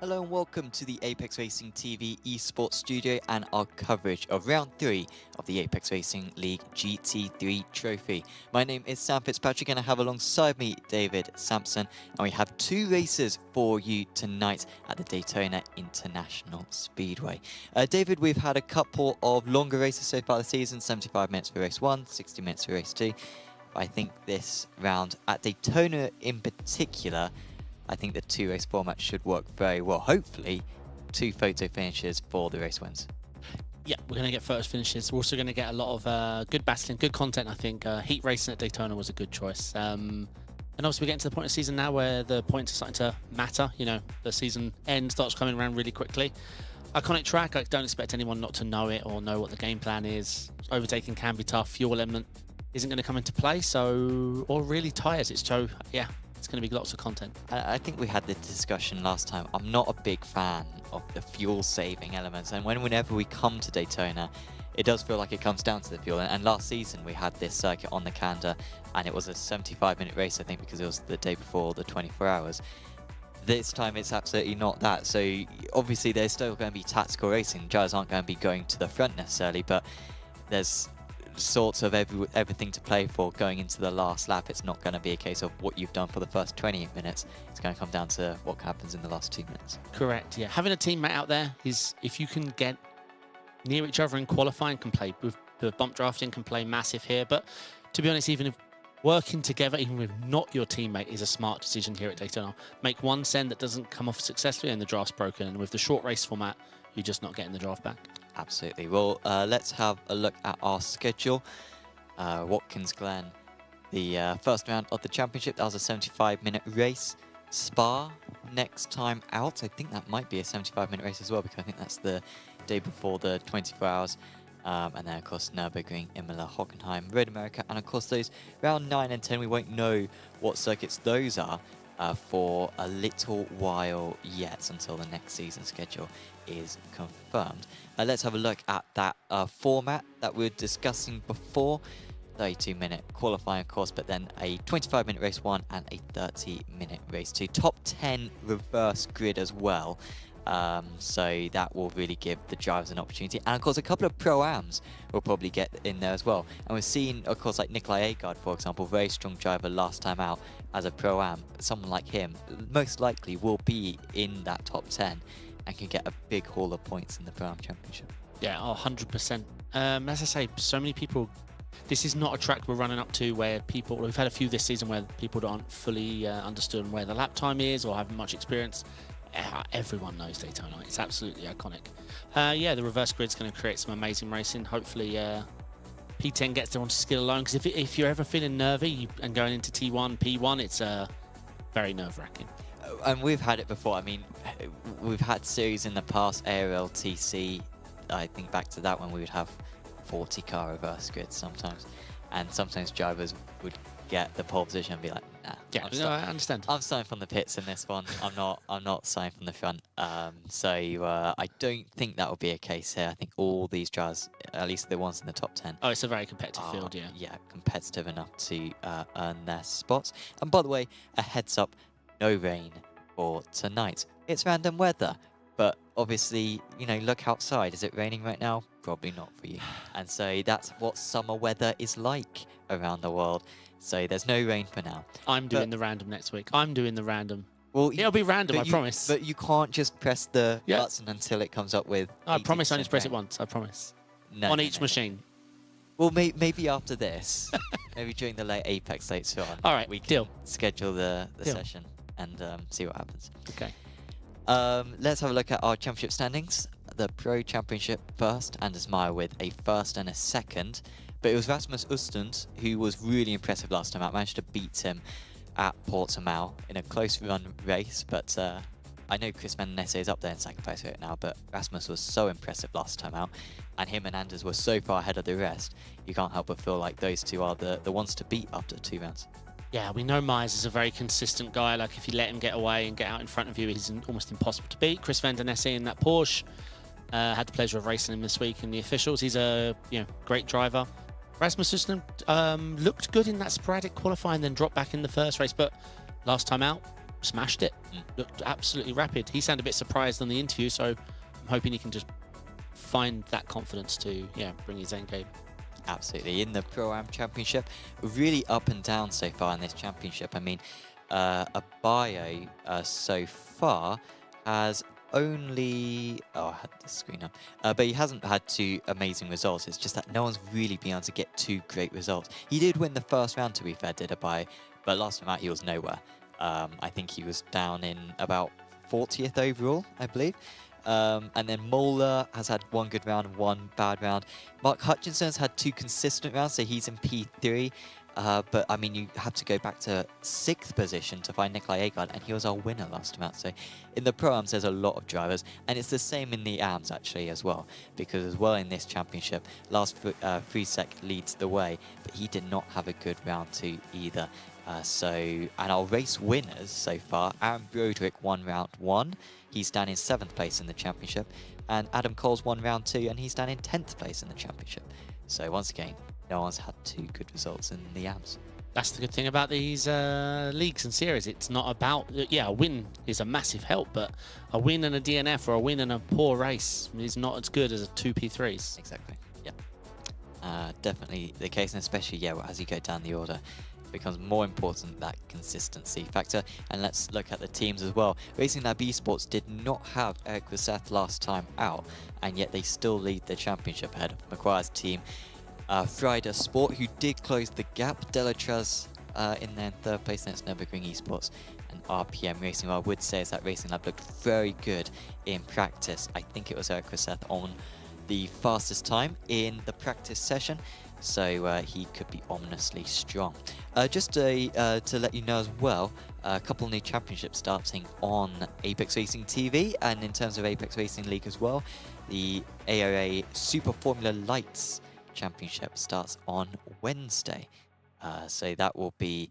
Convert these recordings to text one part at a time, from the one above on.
Hello and welcome to the Apex Racing TV esports studio and our coverage of round 3 of the Apex Racing League GT3 trophy. My name is Sam Fitzpatrick and I have alongside me David Sampson, and we have 2 races for you tonight at the Daytona International Speedway. David, we've had a couple of longer races so far this season, 75 minutes for race 1, 60 minutes for race 2. I think this round at Daytona in particular, I think the 2-race format should work very well. Hopefully, 2 photo finishes for the race wins. Yeah, we're going to get photo finishes. We're also going to get a lot of good battling, good content, I think. Heat racing at Daytona was a good choice. And obviously we're getting to the point of the season now where the points are starting to matter. You know, the season end starts coming around really quickly. Iconic track, I don't expect anyone not to know it or know what the game plan is. Overtaking can be tough. Fuel element isn't going to come into play, or really tires. So, yeah. It's going to be lots of content. I think we had the discussion last time. I'm not a big fan of the fuel saving elements, and whenever we come to Daytona, it does feel like it comes down to the fuel. And last season we had this circuit on the Canda, and it was a 75-minute race, I think, because it was the day before the 24 hours. This time it's absolutely not that. So obviously there's still going to be tactical racing. Drivers aren't going to be going to the front necessarily, but there's sorts of everything to play for going into the last lap. It's not going to be a case of what you've done for the first 20 minutes. It's going to come down to what happens in the last 2 minutes. Correct, yeah. Having a teammate out there is, if you can get near each other in qualifying, can play with bump drafting, can play massive here. But to be honest, even if working together, even with not your teammate, is a smart decision here at Daytona. Make one send that doesn't come off successfully and the draft's broken. And with the short race format, you're just not getting the draft back. Absolutely. Well, let's have a look at our schedule. Watkins Glen, the first round of the championship, that was a 75-minute race. Spa, next time out, I think that might be a 75-minute race as well, because I think that's the day before the 24 hours. And then, of course, Nürburgring, Imola, Hockenheim, Road America, and, of course, those round 9 and 10, we won't know what circuits those are for a little while yet, until the next season schedule is confirmed. Let's have a look at that format that we were discussing before. 32-minute qualifying, of course, but then a 25-minute race 1 and a 30-minute race 2. Top 10 reverse grid as well. So that will really give the drivers an opportunity. And of course, a couple of Pro-Ams will probably get in there as well. And we've seen, of course, like Nikolai Agard, for example, very strong driver last time out as a Pro-Am. Someone like him most likely will be in that top 10 and can get a big haul of points in the Pro-Am Championship. Yeah, 100%. As I say, so many people... This is not a track we're running up to where people... We've had a few this season where people aren't fully understood where the lap time is or haven't much experience. Everyone knows Daytona. It's absolutely iconic. Yeah, the reverse grid's going to create some amazing racing. Hopefully, P10 gets there on skill alone. Because if you're ever feeling nervy and going into T1, P1, it's very nerve-wracking. And we've had it before. I mean, we've had series in the past, ARL TC. I think back to that when we would have 40-car reverse grids sometimes. And sometimes drivers would get the pole position and be like, nah. Yeah, no, I understand. I'm starting from the pits in this one. I'm not starting from the front. So I don't think that will be a case here. I think all these drivers, at least the ones in the top 10. Oh, it's a very competitive field, yeah. Yeah, competitive enough to earn their spots. And by the way, a heads up, no rain for tonight. It's random weather, but obviously, you know, look outside. Is it raining right now? Probably not for you. And so that's what summer weather is like around the world. So there's no rain for now. I'm doing the random next week. I'm doing the random. Well, it'll be random, I promise. But you can't just press the button until it comes up with. I promise I just press it once. I promise. No, on each machine. Well, maybe after this, maybe during the late Apex later on. All right, we can schedule the session and see what happens. Okay. Let's have a look at our championship standings. The Pro Championship first, Anders Meyer with a first and a second. But it was Rasmus Østlund who was really impressive last time out. Managed to beat him at Portimao in a close run race. But I know Chris Van Nesse is up there in second place right now. But Rasmus was so impressive last time out. And him and Anders were so far ahead of the rest. You can't help but feel like those two are the ones to beat after 2 rounds. Yeah, we know Myers is a very consistent guy. Like, if you let him get away and get out in front of you, he's almost impossible to beat. Chris Van Nesse in that Porsche. Had the pleasure of racing him this week in the officials. He's a great driver. Rasmus Østlund looked good in that sporadic qualifying, then dropped back in the first race, but last time out, smashed it. Looked absolutely rapid. He sounded a bit surprised on the interview, so I'm hoping he can just find that confidence to bring his end game. Absolutely. In the Pro-Am Championship, really up and down so far in this championship. I mean, Abayo so far has only... Oh, I had the screen up. But he hasn't had two amazing results. It's just that no one's really been able to get two great results. He did win the first round, to be fair, did Abayo, but last time out he was nowhere. I think he was down in about 40th overall, I believe. And then Moeller has had one good round and one bad round. Mark Hutchinson's had two consistent rounds, so he's in P3. But, I mean, you have to go back to 6th position to find Nikolai Agard, and he was our winner last time out. So in the Pro-Ams, there's a lot of drivers, and it's the same in the AMs, actually, as well. Because as well in this championship, last Friesek leads the way, but he did not have a good round 2 either. And our race winners so far, Aaron Broderick won round 1. He's down in 7th place in the championship. And Adam Cole's won round 2, and he's down in 10th place in the championship. So once again, no one's had two good results in the AMs. That's the good thing about these leagues and series. It's not about, a win is a massive help, but a win and a DNF or a win and a poor race is not as good as a 2 P3s. Exactly, yeah. Definitely the case, and especially, as you go down the order, it becomes more important, that consistency factor. And let's look at the teams as well. Racing Lab Esports did not have Eric Rousseff last time out, and yet they still lead the championship ahead of McGuire's team. Friday Sport, who did close the gap. Delatraz in their 3rd place, and it's Nürburgring Esports and RPM Racing. What I would say is that Racing Lab looked very good in practice. I think it was Eric Rousseff on the fastest time in the practice session, so he could be ominously strong. Just to let you know as well, a couple new championships starting on Apex Racing TV, and in terms of Apex Racing League as well, the ARA Super Formula Lights Championship starts on Wednesday. So that will be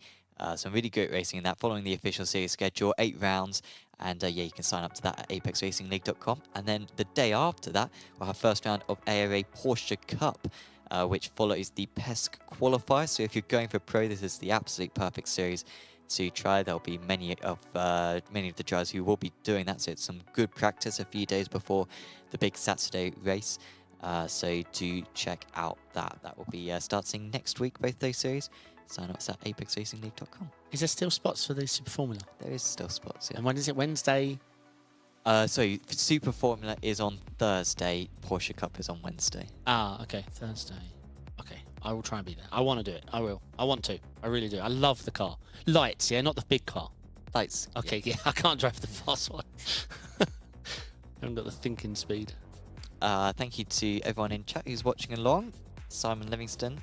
some really great racing in that, following the official series schedule, 8 rounds. And you can sign up to that at apexracingligue.com. And then the day after that, we'll have first round of ARA Porsche Cup, which follows the PESC qualifier. So if you're going for pro, this is the absolute perfect series to try. There'll be many of the drivers who will be doing that. So it's some good practice a few days before the big Saturday race. So do check out that. That will be starting next week, both those series. Sign up at apexracingligue.com. Is there still spots for the Super Formula? There is still spots, yeah. And when is it? Wednesday? So Super Formula is on Thursday. Porsche Cup is on Wednesday. Ah, okay. Thursday. Okay. I will try and be there. I want to do it. I will. I want to. I really do. I love the car. Lights, yeah? Not the big car. Lights. Okay, yeah. I can't drive the fast one. I haven't got the thinking speed. Thank you to everyone in chat who's watching along. Simon Livingston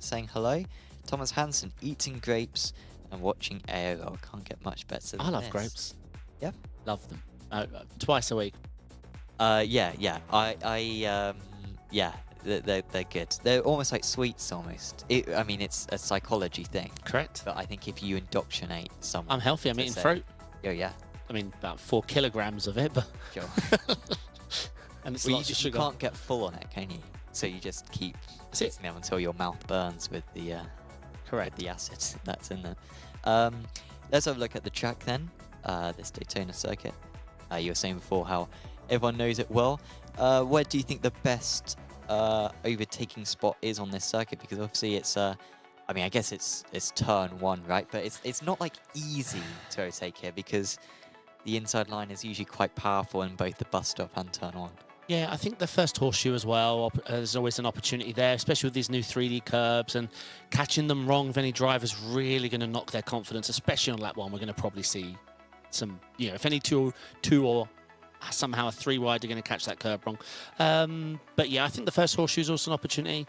saying hello. Thomas Hansen eating grapes and watching AOL. Can't get much better than I love this. grapes. Yeah? Love them. Twice a week. Yeah. They're good. They're almost like sweets, almost. I mean, it's a psychology thing. Correct. But I think if you indoctrinate someone... I'm healthy. I'm eating fruit. Oh, yeah. I mean, about 4 kilograms of it, but... Sure. And it's Well, lots of you sugar. can't get full on it, can you? So you just keep eating them until your mouth burns with the Correct. the acid that's in there. Let's have a look at the track then. This Daytona circuit. You were saying before how everyone knows it well. Where do you think the best overtaking spot is on this circuit? Because obviously it's I mean, I guess it's turn 1, right? But it's not like easy to overtake here, because the inside line is usually quite powerful in both the bus stop and turn 1. Yeah, I think the first horseshoe as well, there's always an opportunity there, especially with these new 3D curbs, and catching them wrong of any driver's really going to knock their confidence, especially on lap 1. We're going to probably see some, if any two or somehow a 3 wide are going to catch that curb wrong. But yeah, I think the first horseshoe is also an opportunity.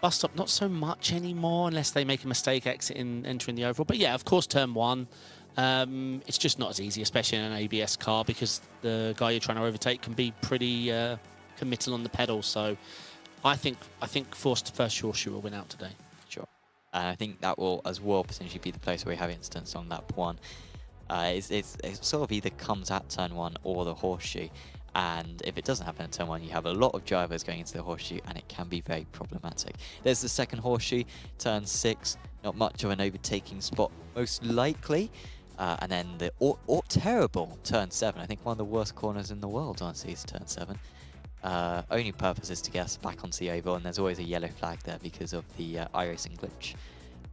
Bus stop, not so much anymore, unless they make a mistake entering the oval. But yeah, of course, turn 1. It's just not as easy, especially in an ABS car, because the guy you're trying to overtake can be pretty committal on the pedal. So I think first horseshoe will win out today. Sure. And I think that will as well potentially be the place where we have instance on lap 1. It's sort of either comes at turn 1 or the horseshoe. And if it doesn't happen at turn 1, you have a lot of drivers going into the horseshoe, and it can be very problematic. There's the second horseshoe, turn 6. Not much of an overtaking spot, most likely. And then the terrible turn 7. I think one of the worst corners in the world, honestly, is turn 7. Only purpose is to get us back onto the oval, and there's always a yellow flag there because of the iRacing glitch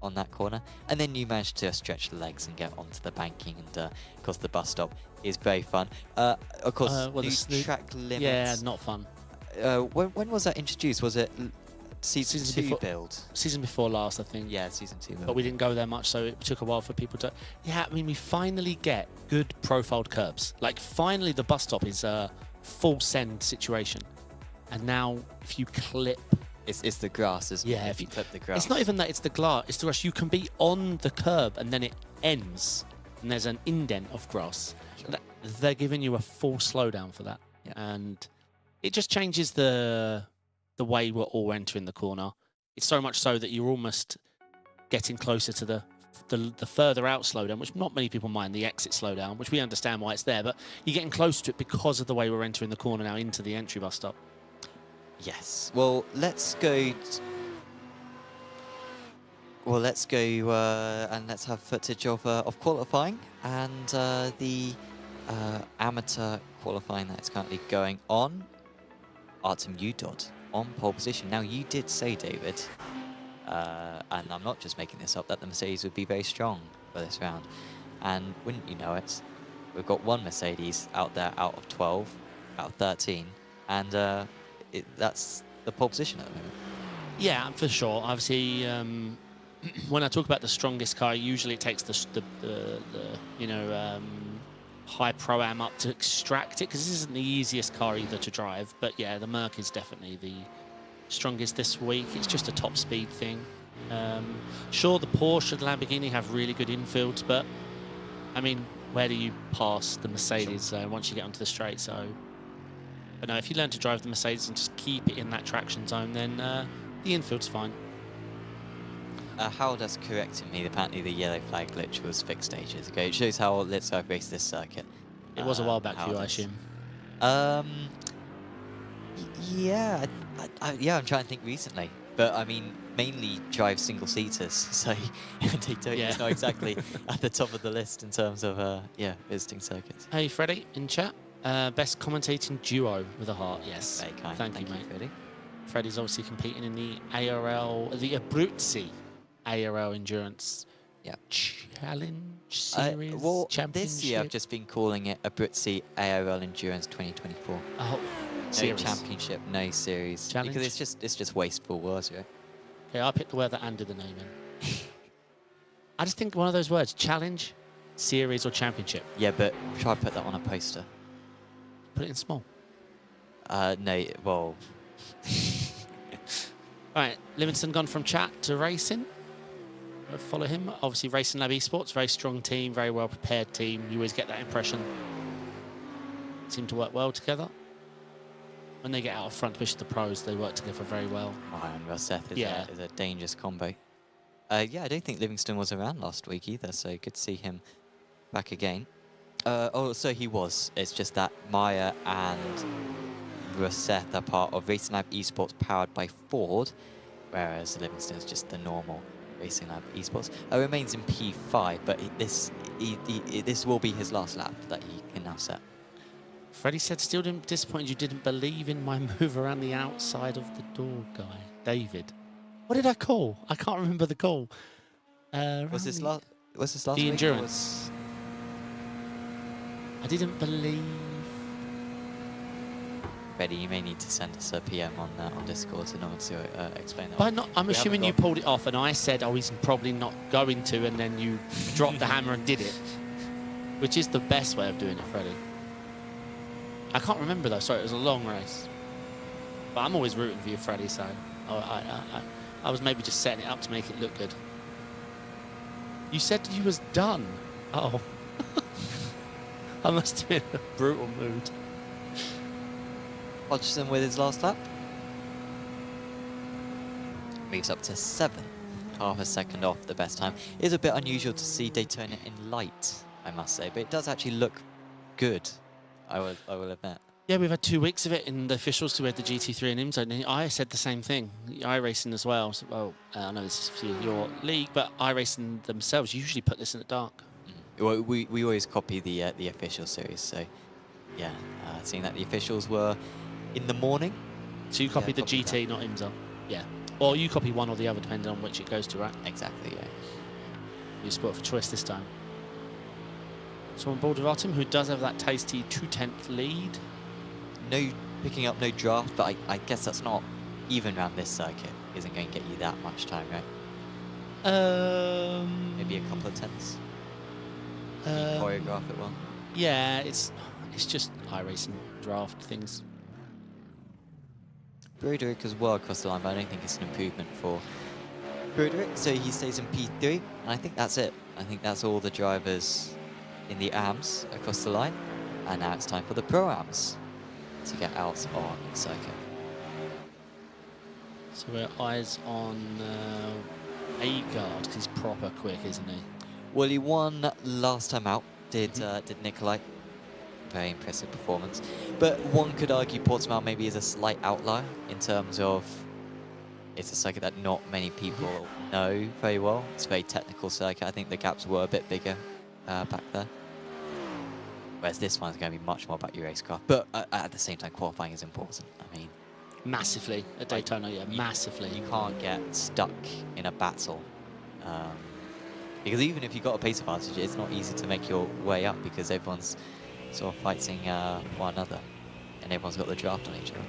on that corner. And then you manage to stretch the legs and get onto the banking, and of course the bus stop is very fun. Of course, well, new track limits. Yeah, not fun. When was that introduced? Was it season 2 before, build? Season before last, I think. Yeah, season 2 build. But we didn't go there much, so it took a while for people to... Yeah, I mean, we finally get good profiled curbs. Like, finally the bus stop is a full send situation. And now, if you clip... It's the grass, isn't it? Yeah, if you clip the grass. It's not even that it's the grass, it's the grass. You can be on the curb and then it ends, and there's an indent of grass. Sure. They're giving you a full slowdown for that. Yeah. And it just changes the way we're all entering the corner. It's so much so that you're almost getting closer to the further out slowdown, which not many people mind, the exit slowdown, which we understand why it's there, but you're getting close to it because of the way we're entering the corner now into the entry bus stop. Yes. Well, let's go. And let's have footage of qualifying and the amateur qualifying that is currently going on. Artem Udod on pole position. Now, you did say, David, and I'm not just making this up, that the Mercedes would be very strong for this round. And wouldn't you know it, we've got one Mercedes out there out of 12, out of 13, and that's the pole position at the moment. Yeah, for sure. Obviously, when I talk about the strongest car, usually it takes the high pro-am up to extract it, because this isn't the easiest car either to drive. But yeah, the Merc is definitely the strongest this week. It's just a top speed thing. Sure, the Porsche and Lamborghini have really good infields, but I mean, where do you pass the Mercedes once you get onto the straight? So, but no, if you learn to drive the Mercedes and just keep it in that traction zone, then the infield's fine. Howard has corrected me. Apparently, the yellow flag glitch was fixed ages ago. It shows how Let's Go raced this circuit. It was a while back for you, I assume. Yeah, yeah. I'm trying to think recently, but I mean, mainly drive single seaters, so Daytona's not exactly at the top of the list in terms of visiting circuits. Hey, Freddie, in chat. Best commentating duo with a heart. Yes. Very kind. Thank you, mate. Freddie. Freddie's obviously competing in the Abruzzi ARL Endurance Challenge Series. Well, Championship. this year I've just been calling it Abruzzi ARL Endurance 2024. Oh, no series. championship, no series. Challenge? Because it's just wasteful words, right? Okay, I picked the word that Anne did the name in. I just think one of those words: challenge, series, or championship. Yeah, but try to put that on a poster. Put it in small. No, well. Right, Livingston gone from chat to racing. Follow him. Obviously, Racing Lab Esports, very strong team, very well prepared team. You always get that impression. Seem to work well together. When they get out of front, especially the pros, they work together very well. Oh, and Rosseth is a dangerous combo. Yeah, I don't think Livingston was around last week either, so good to see him back again. So he was. It's just that Maya and Rosseth are part of Racing Lab Esports powered by Ford, whereas Livingston is just the normal Racing Lab Esports. Remains in P5, but this will be his last lap that he can now set. Freddie said, still disappointed you didn't believe in my move around the outside of the door guy. David. What did I call? I can't remember the call. Was this last the week? Endurance. I didn't believe. Freddie, you may need to send us a PM on Discord in order to explain that. But I'm assuming you pulled it off, and I said, oh, he's probably not going to, and then you dropped the hammer and did it, which is the best way of doing it, Freddie. I can't remember though. Sorry, it was a long race. But I'm always rooting for you, Freddie. So I was maybe just setting it up to make it look good. You said you was done. Oh, I must have been in a brutal mood. Hodgson with his last lap. Moves up to 7. Half a second off the best time. It is a bit unusual to see Daytona in light, I must say, but it does actually look good. I will admit. Yeah, we've had 2 weeks of it in the officials. We had the GT3 and IMSA, and I said the same thing. iRacing as well. So, well, I know this is for your league, but iRacing themselves usually put this in the dark. well, we always copy the official series, so yeah, seeing that the officials were in the morning. So you copied the copied GT, not IMSA. Yeah. Or you copy one or the other, depending on which it goes to, right? Exactly, yeah. You sport for choice this time. So on board with Artem, who does have that tasty 2/10 lead. No picking up no draft, but I guess that's not, even around this circuit, isn't going to get you that much time, right? Maybe a couple of tenths. Can you choreograph it well? Yeah, it's just iRacing draft things. Broderick as well across the line, but I don't think it's an improvement for Broderick, so he stays in P3, and I think that's it. I think that's all the drivers in the AMs across the line, and now it's time for the Pro-Ams to get out on circuit. So we're eyes on Agard, because he's proper quick, isn't he? Well, he won last time out, did Nikolai. Very impressive performance. But one could argue Portsmouth maybe is a slight outlier in terms of it's a circuit that not many people know very well. It's a very technical circuit. I think the gaps were a bit bigger back there. Whereas this one's going to be much more about your racecraft. But at the same time, qualifying is important. I mean, Massively at Daytona, yeah, massively. You can't get stuck in a battle. Because even if you've got a pace advantage, it's not easy to make your way up because everyone's sort of fighting one another. And everyone's got the draft on each other.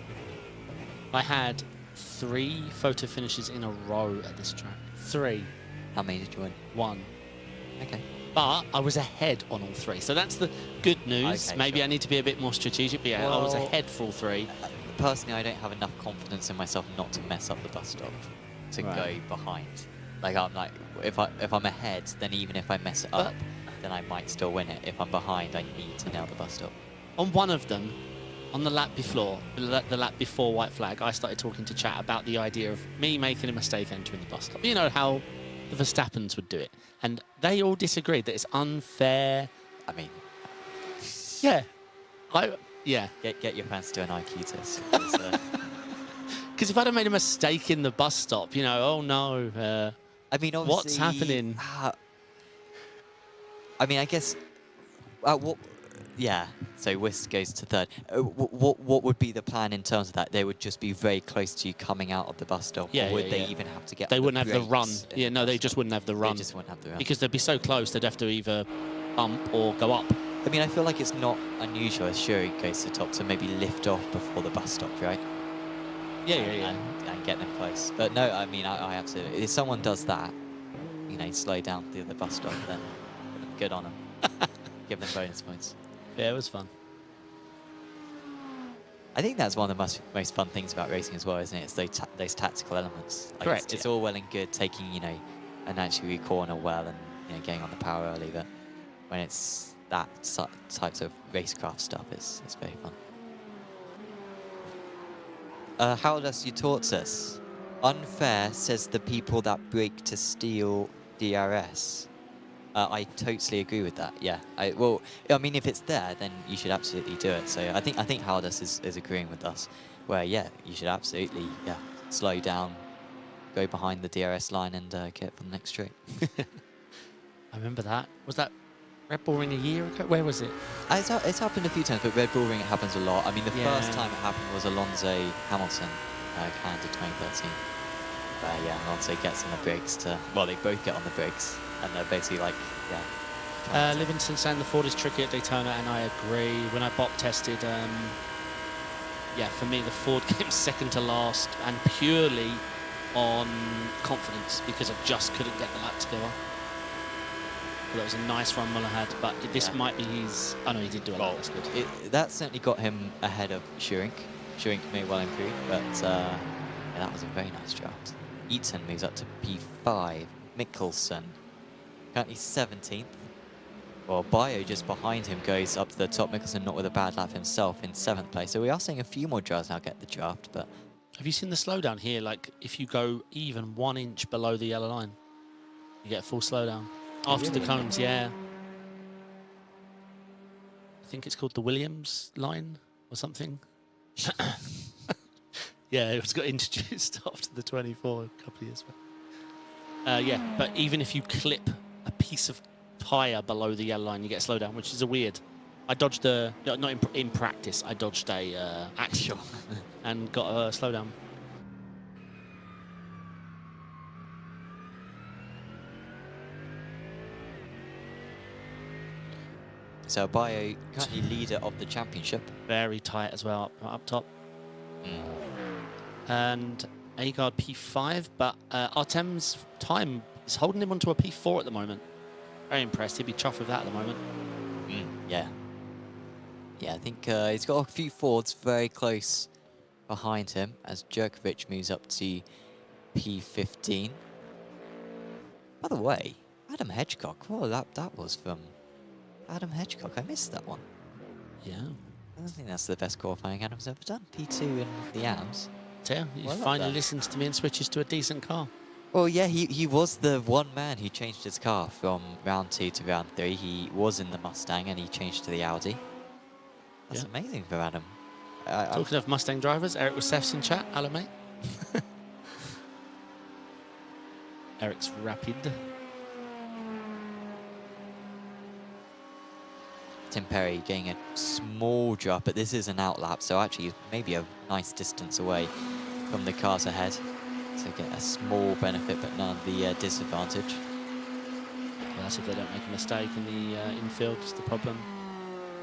I had 3 photo finishes in a row at this track. 3. How many did you win? 1. Okay. But I was ahead on all 3. So that's the good news. Okay, Maybe sure. I need to be a bit more strategic, but yeah, I was ahead for all 3. Personally, I don't have enough confidence in myself not to mess up the bus stop to Right. go behind. Like I'm like, if I'm ahead, then even if I mess it up, then I might still win it. If I'm behind, I need to nail the bus stop. On one of them, on the lap before, the lap before white flag, I started talking to chat about the idea of me making a mistake entering the bus stop. You know how the Verstappens would do it, and they all disagreed that it's unfair. I mean, Yeah, get your fans to do an IQ test. Because if I'd have made a mistake in the bus stop, you know, oh no. I mean, obviously, What's happening? I mean, I guess. Yeah. So Wist goes to third. What would be the plan in terms of that? They would just be very close to you coming out of the bus stop. Yeah, or would yeah, they yeah. even have to get? They on wouldn't have the run. brakes in Yeah, the no, bus they stop? just wouldn't have the run. They just wouldn't have the run. Because they'd be so close, they'd have to either bump or go up. I mean, I feel like it's not unusual as Shuri goes to the top to maybe lift off before the bus stop, right? Yeah. And get them close. But no, I mean, I absolutely. If someone does that, you know, slow down the bus stop, then good on them. Give them bonus points. Yeah, it was fun. I think that's one of the most fun things about racing as well, isn't it? It's those tactical elements. Like Correct. It's all well and good taking, you know, an actually corner well and, you know, getting on the power early, but when it's that types of racecraft stuff, it's very fun. Howless, you taught us. Unfair, says the people that break to steal DRS. I totally agree with that. Yeah. Well, I mean, if it's there, then you should absolutely do it. So I think Howless is agreeing with us. Where yeah, you should absolutely slow down, go behind the DRS line, and get for the next straight. I remember that. Was that Red Bull Ring a year ago? Where was it? It's happened a few times, but Red Bull Ring it happens a lot. I mean, the Yeah. first time it happened was Alonso Hamilton, Canada 2013. Yeah, Alonso gets on the brakes to. Well, they both get on the brakes, and they're basically like, yeah. Livingston saying the Ford is tricky at Daytona, and I agree. When I bop tested, yeah, for me the Ford came second to last, and purely on confidence because I just couldn't get the lap to go on. Well, that was a nice run Muller had, but this might be his. Oh no, he did do a lot. That's good. That certainly got him ahead of Schuring. Schuring may well improve, but yeah, that was a very nice draft. Eaton moves up to P5. Mickelson currently 17th. Well, Bio just behind him goes up to the top. Mickelson not with a bad lap himself in 7th place. So we are seeing a few more drivers now get the draft, but. Have you seen the slowdown here? Like, if you go even 1 inch below the yellow line, you get a full slowdown. After the cones, yeah. I think it's called the Williams line or something. Yeah, it was got introduced after the 24 a couple of years back. Yeah, but even if you clip a piece of tyre below the yellow line, you get a slowdown, which is a weird. I dodged a, no, not in practice, I dodged a accident and got a slowdown. So Bio, currently leader of the championship. Very tight as well up top. And Agard P5, but Artem's time is holding him onto a P4 at the moment. Very impressed. He'd be chuffed with that at the moment. Yeah. Yeah, I think he's got a few Fords very close behind him as Djokovic moves up to P15. By the way, Adam Hedgecock. Oh, that was from Adam Hedgecock. I missed that one. Yeah. I don't think that's the best qualifying Adam's ever done. P2 in the AMs. Yeah, he Well, finally listens to me and switches to a decent car. Well, yeah, he was the one man who changed his car from round 2 to round 3. He was in the Mustang and he changed to the Audi. That's amazing for Adam. Talking of Mustang drivers, Eric Rousseff's in chat. Hello, mate. Eric's rapid. Tim Perry getting a small drop, but this is an outlap, so actually maybe a nice distance away from the cars ahead to get a small benefit, but none of the disadvantage. Well, that's if they don't make a mistake in the infield, is the problem.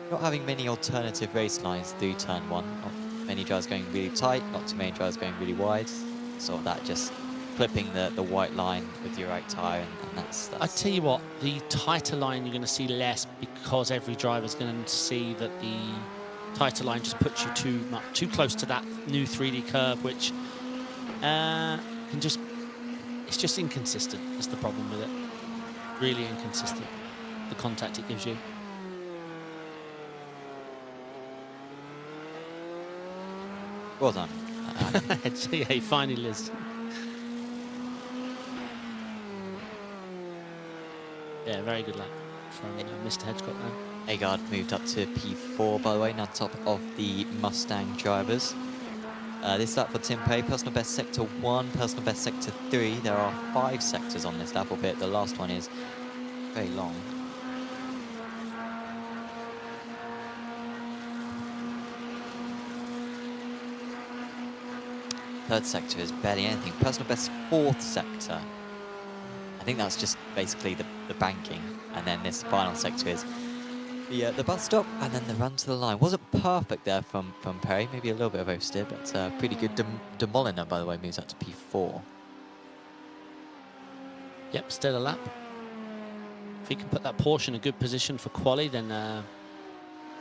Not having many alternative race lines through turn 1. Not many drivers going really tight, not too many drivers going really wide. Sort of that just clipping the white line with your right tyre, and that's... I tell you what, the tighter line you're going to see less because every driver's going to see that the tighter line just puts you too close to that new 3D curb, which can just... It's just inconsistent, is the problem with it. Really inconsistent, the contact it gives you. Well done. Yeah, he finally is. Yeah, very good lap from Mr. Hedgecock there. Agard moved up to P4, by the way, now top of the Mustang drivers. This lap for Tim Perry, personal best sector 1, personal best sector 3. There are 5 sectors on this lap, albeit the last one is very long. Third sector is barely anything. Personal best 4th sector. I think that's just basically the banking. And then this final sector is the bus stop and then the run to the line. Wasn't perfect there from Perry. Maybe a little bit of oversteer, but pretty good. De Molina, by the way, moves up to P4. Yep, still a lap. If he can put that Porsche in a good position for quali, then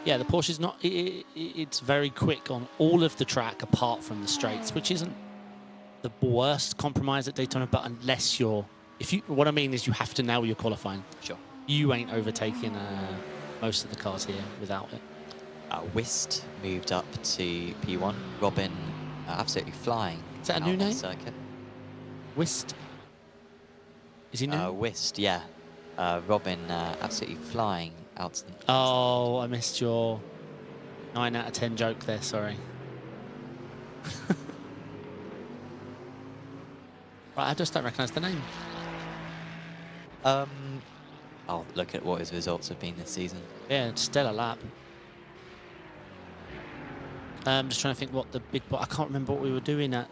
yeah, the Porsche's not. It's very quick on all of the track apart from the straights, which isn't the worst compromise at Daytona. But unless you're, what I mean is, you have to nail your qualifying. Sure. You ain't overtaking most of the cars here without it. Wist moved up to P1. Robin absolutely flying. Is that a new name? Circuit. Wist. Is he new? Wist, yeah. Robin absolutely flying out to the... Oh, I missed your 9 out of 10 joke there, sorry. Right, I just don't recognise the name. I'll look at what his results have been this season. Yeah, it's still a lap. I'm just trying to think what the big... I can't remember what we were doing at...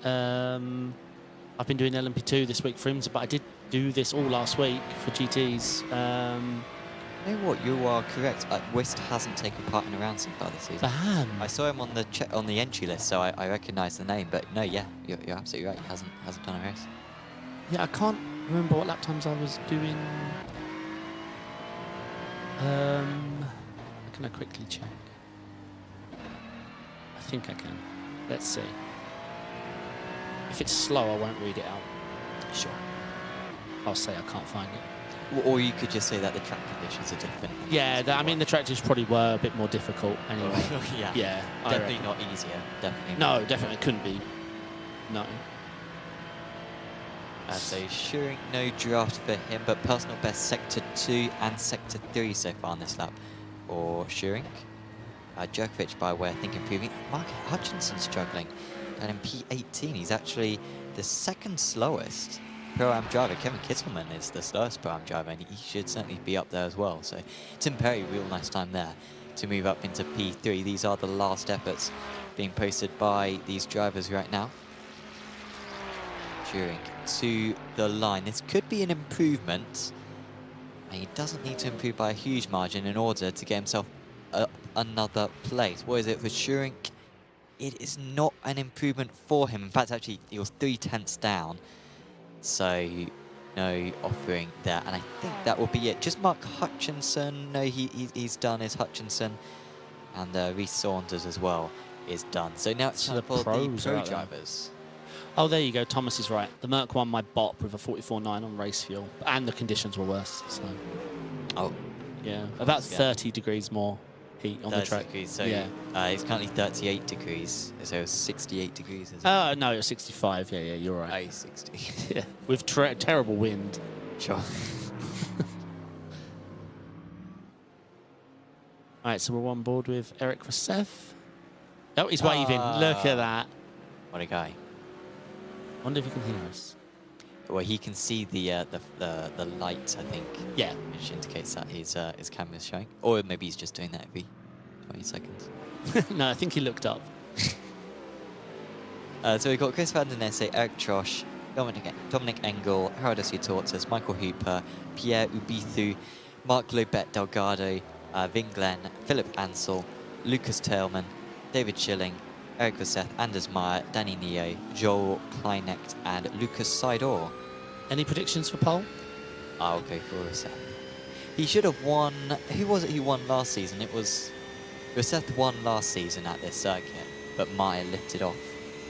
I've been doing LMP2 this week for IMSA, but I did do this all last week for GTs. You know what? You are correct. Wist hasn't taken part in a round so far this season. Bam. I saw him on the entry list, so I recognise the name. But no, yeah, you're absolutely right. He hasn't done a race. Yeah, I can't remember what lap times I was doing. Can I quickly check? I think I can. Let's see. If it's slow, I won't read it out. Sure. I'll say I can't find it. Or you could just say that the track conditions are different. Yeah, I mean, the tractors probably were a bit more difficult anyway. Yeah. Yeah. Definitely not easier. Definitely. No, definitely couldn't be. No. So Schuring, no draft for him, but personal best sector 2 and sector 3 so far on this lap for Schuring. Djokovic, by way, I think, improving. Mark Hutchinson struggling. And in P18, he's actually the second slowest Pro-Am driver. Kevin Kittelman is the slowest Pro-Am driver, and he should certainly be up there as well. So Tim Perry, real nice time there to move up into P3. These are the last efforts being posted by these drivers right now. During to the line. This could be an improvement. And he doesn't need to improve by a huge margin in order to get himself another place. What is it for Schuring? It is not an improvement for him. In fact, actually, he was 3/10 down. So, no offering there. And I think that will be it. Just Mark Hutchinson. No, he's done his Hutchinson. And Reece Saunders as well is done. So now it's time for the pro drivers. Oh, there you go. Thomas is right. The Merc won my bot with a 44.9 on race fuel. And the conditions were worse. So. Oh. Yeah. About 30 degrees more heat on the track. Degrees, so yeah. It's currently 38 degrees. So 68 degrees. No, it was 65. Yeah, you're right. 60. Yeah. With terrible wind. Sure. All right, so we're on board with Eric Rousseff. Oh, he's waving. Look at that. What a guy. Wonder if he can hear us. Well, he can see the light, I think. Yeah. Which indicates that his camera's showing. Or maybe he's just doing that every 20 seconds. No, I think he looked up. So we've got Chris Van den Nesse, Eric Trosh, Dominic Engel, Harold Tortas, Michael Hooper, Pierre Ubithu, Mark Lobet Delgado, Vin Glenn, Philip Ansel, Lucas Tailman, David Schilling, Eric Rousseff, Anders Meyer, Danny Neo, Joel Kleinecht, and Lucas Seidor. Any predictions for pole? I'll go for Rousseff. He should have won. Who was it who won last season? It was Rousseff won last season at this circuit, but Meyer lifted off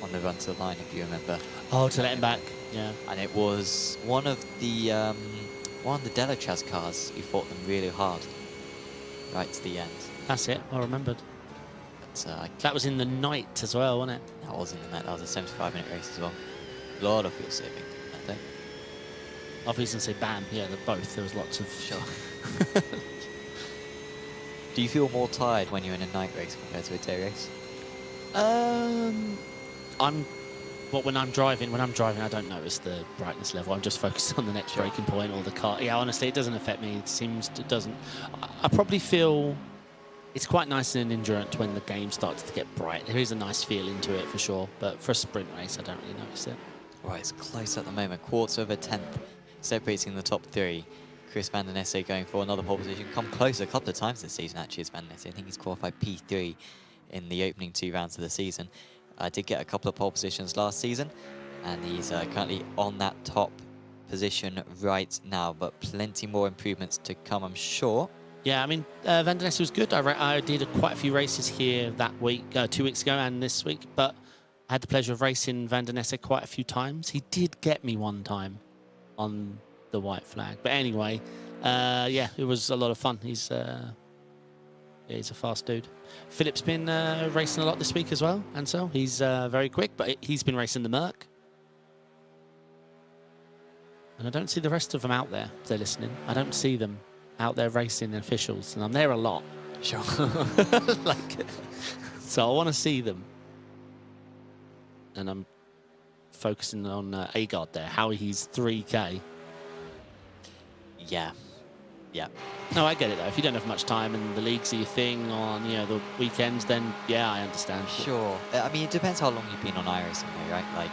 on the run to the line, if you remember. Oh, to let him back. Yeah. And it was one of the Delachaz cars who fought them really hard right to the end. That's it. I remembered. That was in the night as well, wasn't it? That was in the night. That was a 75-minute race as well. A lot of fuel saving that day. I was going to say BAM. Yeah, both. There was lots of... Sure. Do you feel more tired when you're in a night race compared to a day race? When I'm driving, I don't notice the brightness level. I'm just focused on the next braking point or the car. Yeah, honestly, it doesn't affect me. It doesn't. I probably feel... It's quite nice in an endurance when the game starts to get bright. There is a nice feel into it for sure, but for a sprint race, I don't really notice it. Right, it's close at the moment. Quarter of a tenth separating the top three. Chris Van den Nesse going for another pole position. Come close a couple of times this season, actually, as Van den Nesse. I think he's qualified P3 in the opening 2 rounds of the season. Did get a couple of pole positions last season, and he's currently on that top position right now, but plenty more improvements to come, I'm sure. Yeah, I mean, Van den Nesse was good. I did quite a few races here that week, 2 weeks ago and this week, but I had the pleasure of racing Van den Nesse quite a few times. He did get me one time on the white flag. But anyway, yeah, it was a lot of fun. He's a fast dude. Philip's been racing a lot this week as well, and so he's very quick, but he's been racing the Merc. And I don't see the rest of them out there, if they're listening. I don't see them out there racing officials, and I'm there a lot. Sure. So I want to see them. And I'm focusing on Agard there, how he's 3K. Yeah. Yeah. No, I get it though. If you don't have much time and the leagues are your thing on, the weekends, then yeah, I understand. Sure. I mean, it depends how long you've been on iRacing though, right? Like,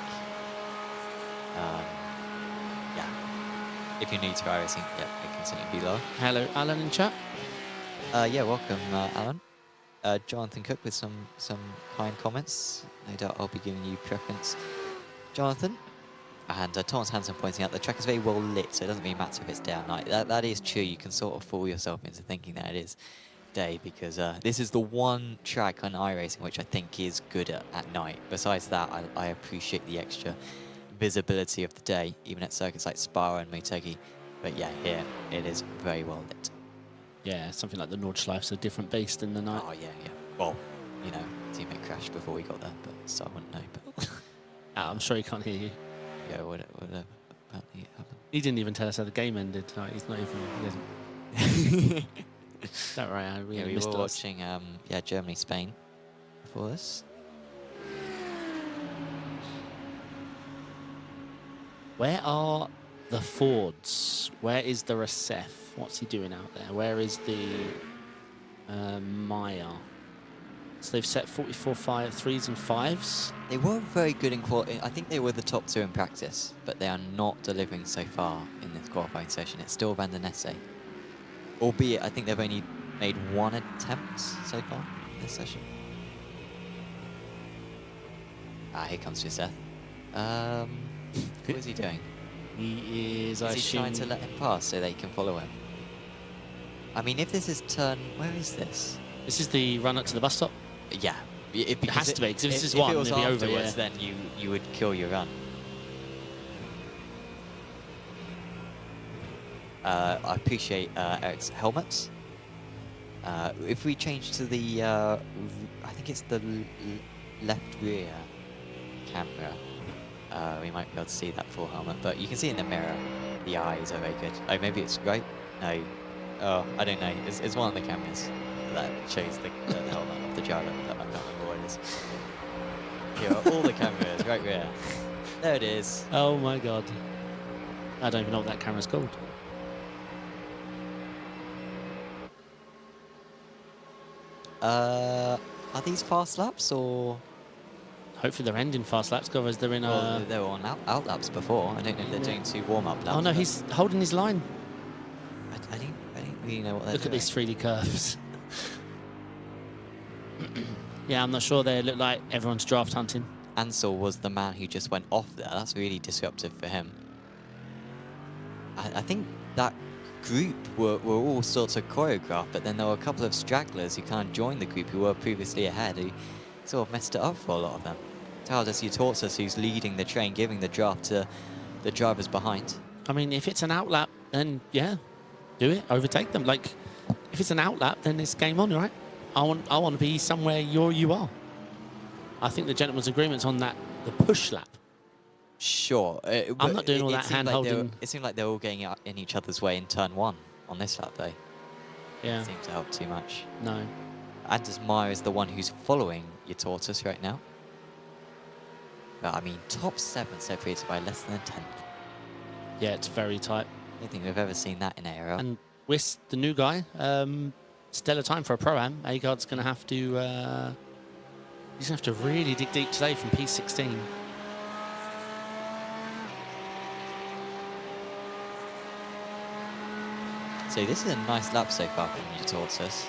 yeah. If you're new to iRacing, yeah, it can certainly be lower. Hello, Alan in chat. Yeah, welcome, Alan. Jonathan Cook with some kind comments. No doubt I'll be giving you preference, Jonathan. And Thomas Hansen pointing out the track is very well lit, so it doesn't really matter if it's day or night. That is true. You can sort of fool yourself into thinking that it is day, because this is the one track on iRacing which I think is good at night. Besides that, I appreciate the extra visibility of the day, even at circuits like Spa and Motegi. But yeah, here it is very well lit. Yeah, something like the Nordschleif's a different beast in the night. Oh yeah, yeah. Well, teammate crashed before we got there, but so I wouldn't know. But I'm sure he can't hear you. Yeah, whatever apparently happened. He didn't even tell us how the game ended. Like, he's not even. He Is that right? We were watching Germany Spain before this. Where are the Fords? Where is the Recef? What's he doing out there? Where is the Maya? So they've set 44 3s and 5s. They were very good in quality. I think they were the top 2 in practice, but they are not delivering so far in this qualifying session. It's still Vandenesse. Albeit, I think they've only made 1 attempt so far in this session. Here comes Joseph. What is he doing? He is, Is he trying to let him pass so they can follow him? I mean, if this is turn... Where is this? This is the run up to the bus stop? Yeah. It has to be, because if this is if one, it was it'll be over, yeah. then you would kill your run. I appreciate Eric's helmets. If we change to the... I think it's the left rear camera, we might be able to see that full helmet, but you can see in the mirror the eyes are very good. Oh, maybe it's right? No. Oh, I don't know. It's one of the cameras that shows the helmet of the driver, but I can't remember what it is. Here are all the cameras, right rear. There it is. Oh my god. I don't even know what that camera's called. Are these fast laps or...? Hopefully they're ending fast laps, otherwise they're in Well, they were on out laps before. I don't know if they're doing 2 warm-up laps. Oh no, he's holding his line. I don't really know what they're Look doing. at these 3D curves. Yeah, I'm not sure. They look like everyone's draft hunting. Ansel was the man who just went off there. That's really disruptive for him. I think that group were all sorts of choreographed, but then there were a couple of stragglers who kind of joined the group who were previously ahead, who sort of messed it up for a lot of them. Taldus Eutortus, who's leading the train, giving the draft to the drivers behind. I mean, if it's an outlap, then yeah, do it. Overtake them. Like, if it's an outlap, then it's game on, right? I want to be somewhere you are. I think the gentleman's agreement's on that, the push lap. Sure. I'm not doing all that hand-holding. It seemed like they were all getting out in each other's way in turn 1 on this lap, though. Yeah. It seemed to help too much. No. Anders Meyer is the one who's following Eutortus right now. But, I mean, top 7 separated by less than a 10th. Yeah, it's very tight. I don't think we've ever seen that in ARL. And with the new guy, stellar time for a Pro-Am. Agard's going to have to... he's going to have to really dig deep today from P16. So this is a nice lap so far from Eutortus.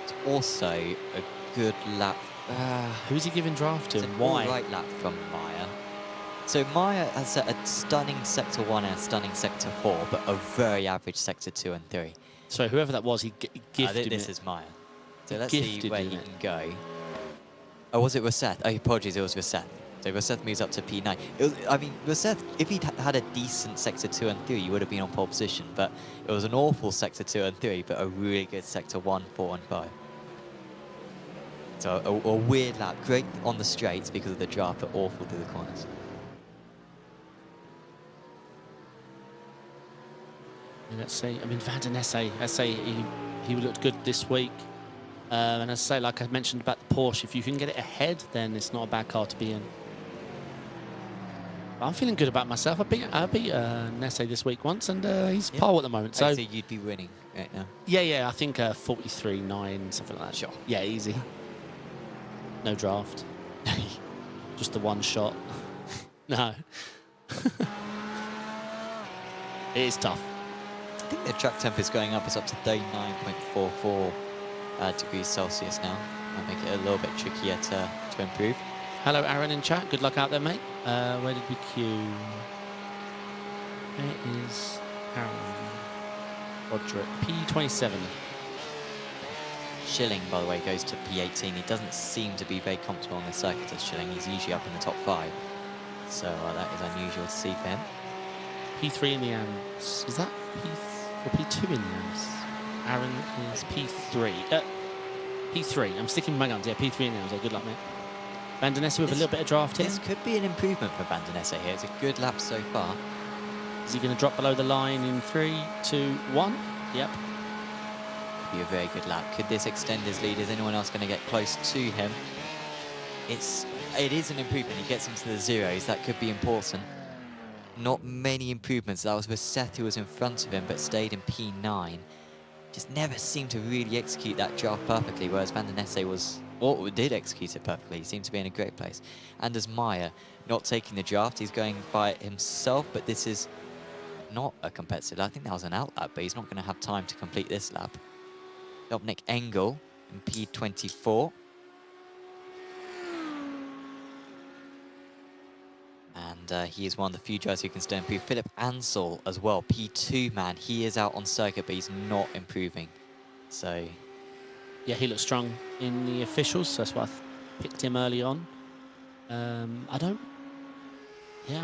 It's also a good lap. Who's he giving draft to It's and an why? all-right lap from Meyer. So Meyer has set a stunning Sector 1 and a stunning Sector 4, but a very average Sector 2 and 3. So whoever that was, he gifted This it. is Meyer. So let's see Gifted where him he it. can go. Oh, was it Roseth? Oh, apologies, it was Roseth. So Roseth moves up to P9. I mean, Roseth, if he'd had a decent Sector 2 and 3, he would have been on pole position. But it was an awful Sector 2 and 3, but a really good Sector 1, 4 and 5. So a weird lap. Great on the straights because of the draft, but awful through the corners. Let's see. I mean, Vandenesse, I say he looked good this week. And I say, like I mentioned about the Porsche, if you can get it ahead, then it's not a bad car to be in. I'm feeling good about myself. I beat Nesse this week once, and he's pole at the moment. So you'd be winning right now. Yeah, I think 43-9, something like that. Sure. Yeah, easy. No draft. Just the one shot. No. It is tough. I think the track temp is going up. It's up to 39.44 degrees Celsius now. Might make it a little bit trickier to improve. Hello, Aaron in chat. Good luck out there, mate. Where did we queue? There is Aaron. Roderick. P27. Schilling, by the way, goes to P18. He doesn't seem to be very comfortable on the circuit as Schilling. He's usually up in the top 5. So that is unusual to see for him. P3 in the AMS. Is that P2 in the AMS? Aaron is P3. P3. I'm sticking with my guns. Yeah, P3 in the AMS. Good luck, mate. Vandenesse with a little bit of draft here. This could be an improvement for Vandenesse here. It's a good lap so far. Is he going to drop below the line in 3, 2, 1? Yep. Could be a very good lap. Could this extend his lead? Is anyone else going to get close to him? It is an improvement. He gets into the zeros. That could be important. not many improvements. That was Roseth who was in front of him, but stayed in P9. Just never seemed to really execute that draft perfectly, whereas Van der Nesse was, or did execute it perfectly. He seemed to be in a great place. Anders Meyer not taking the draft. He's going by it himself, but this is not a competitive. I think that was an out lap, but he's not going to have time to complete this lap. Dominic Engel in P24. And he is one of the few drivers who can still improve. Philip Ansel as well, P2 man. He is out on circuit, but he's not improving. So, yeah, he looked strong in the officials, so that's why I picked him early on. I'm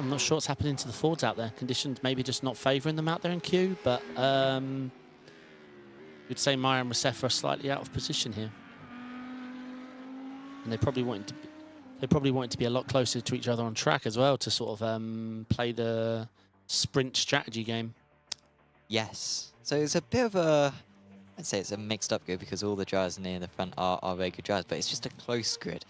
not sure what's happening to the Fords out there. Conditions maybe just not favouring them out there in queue, but we'd say Meyer and Roseth are slightly out of position here. And they probably wanted to be a lot closer to each other on track as well to sort of play the sprint strategy game. yes. So it's a bit of a, I'd say it's a mixed up grid because all the drivers near the front are very good drivers, but it's just a close grid.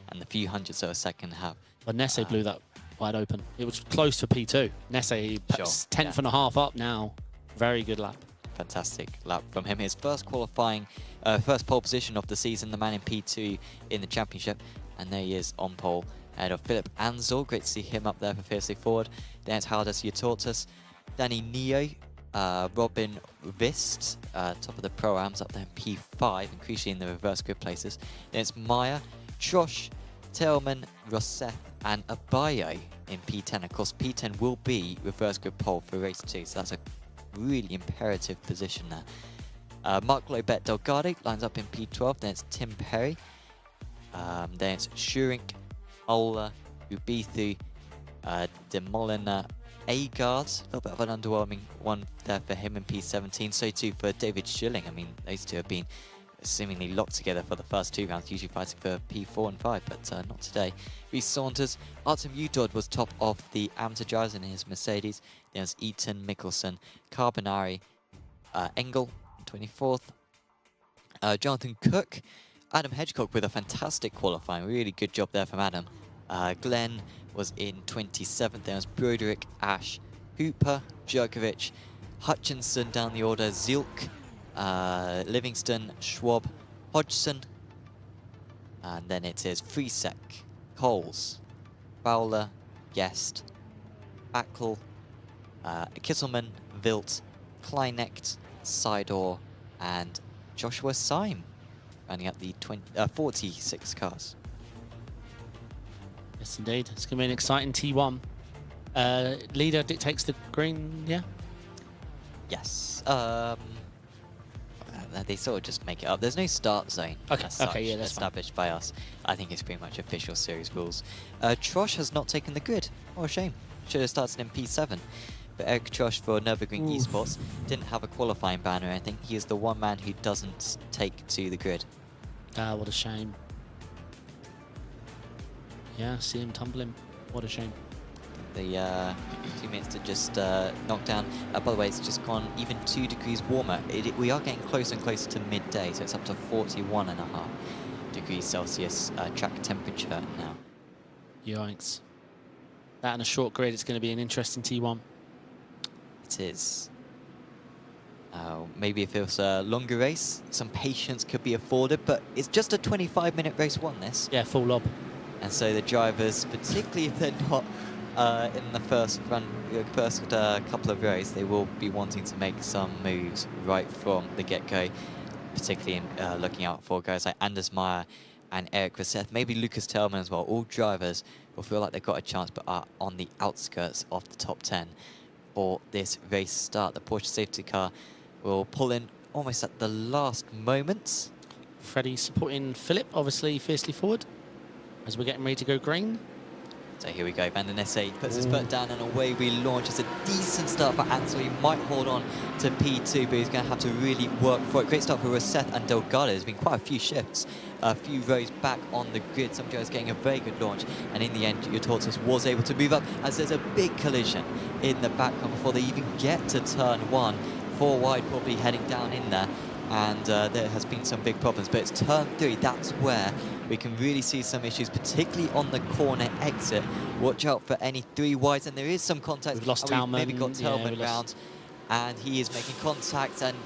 And the few hundredths of a second have. But Nesse blew that wide open. It was close for P2. Nesse, Sure, 10th and a half up now. Very good lap. Fantastic lap from him. His first qualifying, first pole position of the season, the man in P2 in the championship. And there he is on pole ahead of Philip Ansel. Great to see him up there for Fiercely Forward. Then it's Haldas Yatortas, Danny Neo, Robin Vist, top of the Pro-Ams up there in P5, and crucially in the reverse grid places. Then it's Maya, Trosh, Tillman, Roseth, and Abayo in P10. Of course, P10 will be reverse grid pole for race 2, so that's a really imperative position there. Mark Lobet Delgado lines up in P12. Then it's Tim Perry. Then it's Shurink, Ola, Ubithu, Demolina, Agard. A little bit of an underwhelming one there for him in P17. So too for David Schilling. I mean, those two have been seemingly locked together for the first 2 rounds, usually fighting for P4 and 5, but not today. Reece Saunders, Artem Udod was top of the amateur drivers in his Mercedes. There's Eaton, Mickelson, Carbonari, Engel, 24th. Jonathan Cook, Adam Hedgecock with a fantastic qualifying. Really good job there from Adam. Glenn was in 27th. There was Broderick, Ash, Hooper, Djokovic, Hutchinson down the order, Zilk, Livingston, Schwab, Hodgson, and then it is Friesek, Coles, Fowler, Guest, Backel, Kisselman, Wilt, Kleinecht, Seidor, and Joshua Syme, rounding up the 46 cars. Yes, indeed. It's going to be an exciting T1. Leader dictates the green, yeah? Yes. They sort of just make it up. There's no start zone Okay, yeah, that's established by us. I think it's pretty much official series rules. Trosh has not taken the grid. Oh, a shame. Should have started in P7. But Eric Trosh for Nürburgring Esports didn't have a qualifying banner. I think he is the one man who doesn't take to the grid. Ah, what a shame. Yeah, see him tumbling. What a shame. The 2 minutes to just knock down. By the way, it's just gone even 2 degrees warmer. We are getting closer and closer to midday, so it's up to 41.5 degrees Celsius track temperature now. Yikes. That and a short grid, it's going to be an interesting T1. It is. Maybe if it was a longer race, some patience could be afforded, but it's just a 25-minute race one, this. Yeah, full lob. And so the drivers, particularly if they're not in the first couple of rows, they will be wanting to make some moves right from the get-go, particularly in looking out for guys like Anders Meyer and Eric Roseth, maybe Lucas Tellman as well. All drivers will feel like they've got a chance but are on the outskirts of the top 10 for this race start. The Porsche safety car will pull in almost at the last moment. Freddie supporting Philip, obviously fiercely forward, as we're getting ready to go green. So here we go, Van der Nesse puts his foot down and away we launch. It's a decent start for Ansel. He might hold on to P2, but he's going to have to really work for it. Great start for Roseth and Delgado. There's been quite a few shifts, a few rows back on the grid. Some drivers getting a very good launch, and in the end, Yatortas was able to move up as there's a big collision in the background before they even get to turn 1. 4 wide, probably heading down in there. and there has been some big problems. But it's turn 3, that's where we can really see some issues, particularly on the corner exit. Watch out for any 3 wides, and there is some contact. We've lost We've Talman. maybe got Talman Yeah, round, and he is making contact. And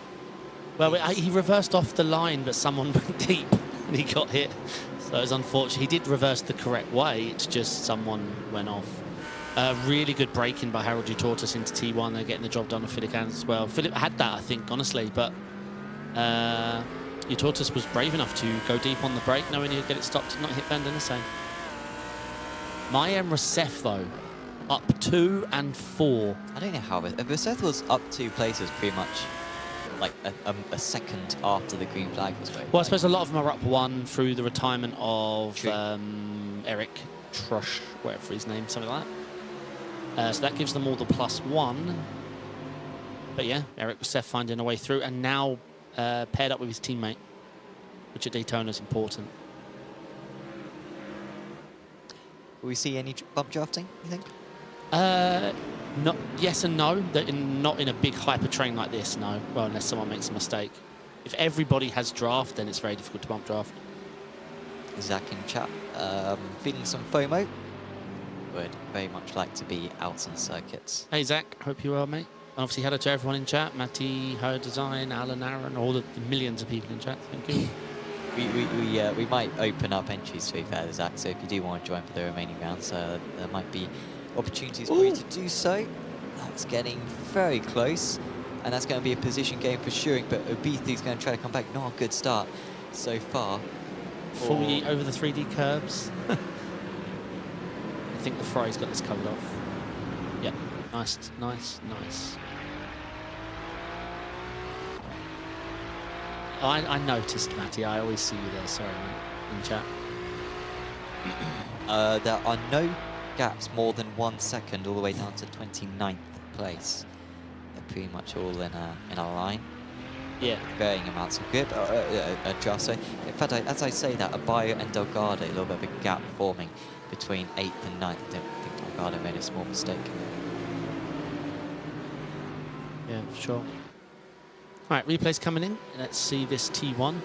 well, he reversed off the line, but someone went deep and he got hit. So it was unfortunate. He did reverse the correct way. It's just someone went off. Really good braking by ARL GT3 into T1. They're getting the job done with Philip as well. Philip had that, I think, honestly, but GT3 was brave enough to go deep on the brake, knowing he'd get it stopped and not hit Van Dennisay. My Rennsport, though, up 2 and 4. I don't know how Rennsport was up 2 places pretty much like a second after the green flag was waved. Well, I suppose a lot of them are up 1 through the retirement of Eric Trush, whatever his name, something like that. So that gives them all the +1. But yeah, Eric Rennsport finding a way through, and now paired up with his teammate, which at Daytona is important. Will we see any bump drafting, you think? Not yes and no. Not in a big hyper train like this, no. Well, unless someone makes a mistake. If everybody has draft, then it's very difficult to bump draft. Zach in chat, feeling some FOMO. Would very much like to be out on circuits. Hey Zach, hope you're well, mate. Obviously, hello to everyone in chat. Matty, Her Design, Alan, Aaron, all the millions of people in chat. Thank you. We might open up entries, to be fair, Zach, so if you do want to join for the remaining rounds, there might be opportunities for you to do so. That's getting very close, and that's going to be a position game for sure, but Obithi's going to try to come back. Not a good start so far. Full yeet over the 3D curbs. I think the Fry's got this covered off. Yeah, nice, nice, nice. I noticed, Matty. I always see you there. Sorry, mate, in chat. There are no gaps more than 1 second, all the way down to 29th place. They're pretty much all in a line. Yeah. Varying amounts of grip, draft. So, in fact, as I say that, Abayo and Delgado, a little bit of a gap forming between 8th and 9th. I don't think Delgado made a small mistake. Yeah, sure. All right, replay's coming in. Let's see this T1.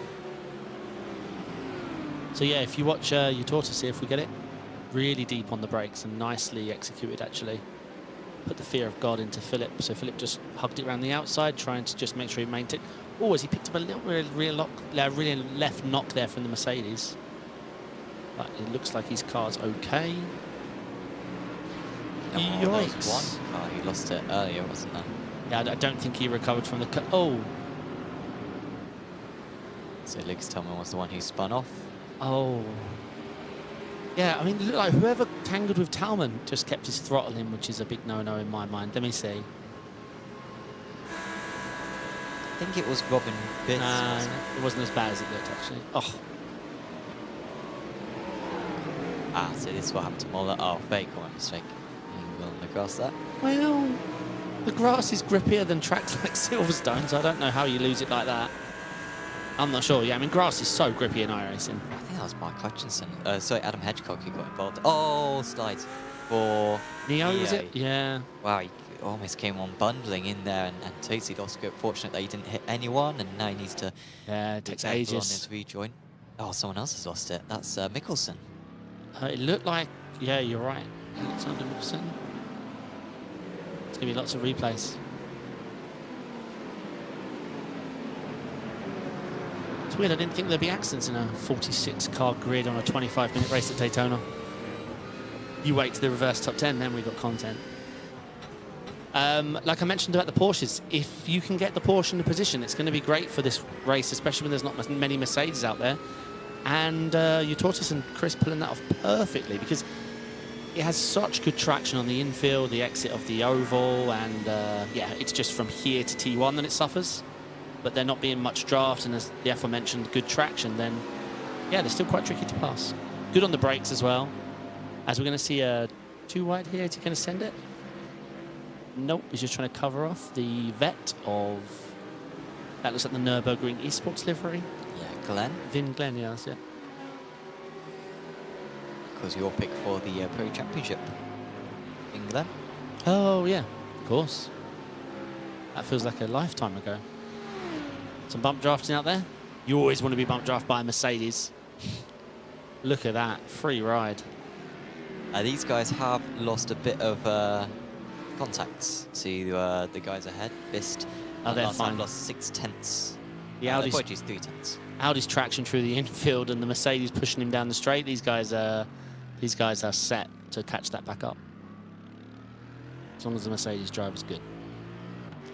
So yeah, if you watch GT3, see if we get it. Really deep on the brakes and nicely executed, actually. Put the fear of God into Philip. So Philip just hugged it around the outside, trying to just make sure he maintained it. Oh, as he picked up a little rear left knock there from the Mercedes. But it looks like his car's okay. Oh, there was Yikes. one car who lost it earlier, wasn't there? Yeah, I don't think he recovered from the... Oh. So Lucas Tillman was the one who spun off. Oh. Yeah, I mean, it looked like whoever tangled with Talman just kept his throttle in, which is a big no-no in my mind. Let me see. I think it was Robin Bitts. Wasn't it? It wasn't as bad as it looked, actually. Oh. Ah, so this is what happened to Moller. Oh, very common mistake. He will on the grass there. Well, the grass is grippier than tracks like Silverstone, so I don't know how you lose it like that. I'm not sure. Yeah, I mean, grass is so grippy in iRacing. I think that was Mark Hutchinson. Sorry, Adam Hedgecock who got involved. Oh, slides for Neo, was it? Yeah. Wow, he almost came on bundling in there and totally lost grip. Fortunate that he didn't hit anyone, and now he needs to it takes be careful ages. on his rejoin. Oh, someone else has lost it. That's Mickelson. It looked like, yeah, you're right. Alexander Mickelson. It's going to be lots of replays. It's weird, I didn't think there'd be accidents in a 46-car grid on a 25-minute race at Daytona. You wait to the reverse top 10, then we got content. Like I mentioned about the Porsches, if you can get the Porsche in the position, it's going to be great for this race, especially when there's not many Mercedes out there. And GT3 and Chris pulling that off perfectly, because it has such good traction on the infield, the exit of the oval, and yeah, it's just from here to T1 that it suffers. But there not being much draft, and as the aforementioned good traction, then yeah, they're still quite tricky to pass. Good on the brakes as well. As we're going to see a 2 wide here, is he going to send it? Nope, he's just trying to cover off the vet of, that looks like the Nürburgring esports livery. Yeah, Glenn. Vin Glenn, yes, yeah. Because your pick for the Pro Championship. England. Oh, yeah, of course. That feels like a lifetime ago. Some bump drafting out there. You always want to be bump draft by a Mercedes. Look at that, free ride. These guys have lost a bit of contacts to the guys ahead. Bist They're fine. Lost 6/10. The Audi's, apologies, 3/10. Audi's traction through the infield and the Mercedes pushing him down the straight. These guys are set to catch that back up. As long as the Mercedes driver's good.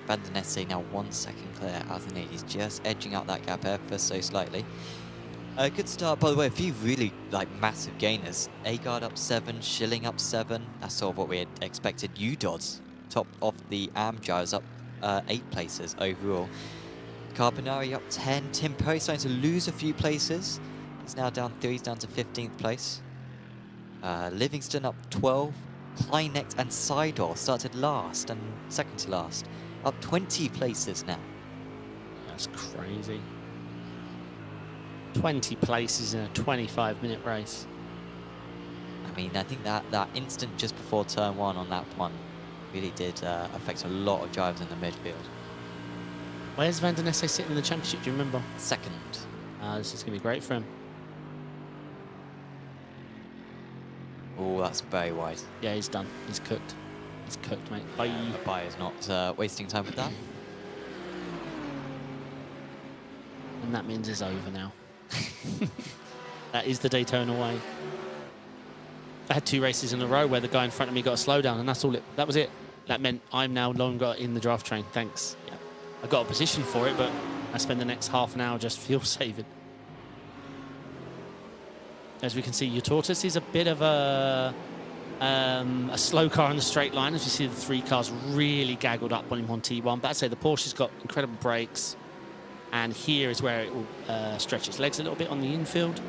Van der Nesse now 1 second clear as the lead. He's just edging out that gap ever so slightly. Good start, by the way. A few really massive gainers. Agard up 7, Schilling up 7. That's sort of what we had expected. UDODS, top of the Amjars, up 8 places overall. Carbonari up 10. Tim Perry starting to lose a few places. He's now down 3. He's down to 15th place. Livingston up 12. Kleinecht and Seidel started last and second to last. Up 20 places now. That's crazy. 20 places in a 25-minute race. I mean, I think that instant just before turn 1 on that one really did affect a lot of drivers in the midfield. Where's Van der Nesse sitting in the championship? Do you remember? Second. This is going to be great for him. Oh, that's very wide. Yeah, he's done. He's cooked. He's cooked, mate. Bye. Bye is not wasting time with that. And that means it's over now. That is the Daytona way. I had 2 races in a row where the guy in front of me got a slowdown, and that's all that was it. That meant I'm now no longer in the draft train. Thanks. Yeah. I got a position for it, but I spend the next half an hour just fuel saving. As we can see, Tortoise is a bit of a slow car in the straight line. As you see, the 3 cars really gaggled up on him on T1. But I'd say the Porsche's got incredible brakes. And here is where it will stretch its legs a little bit on the infield.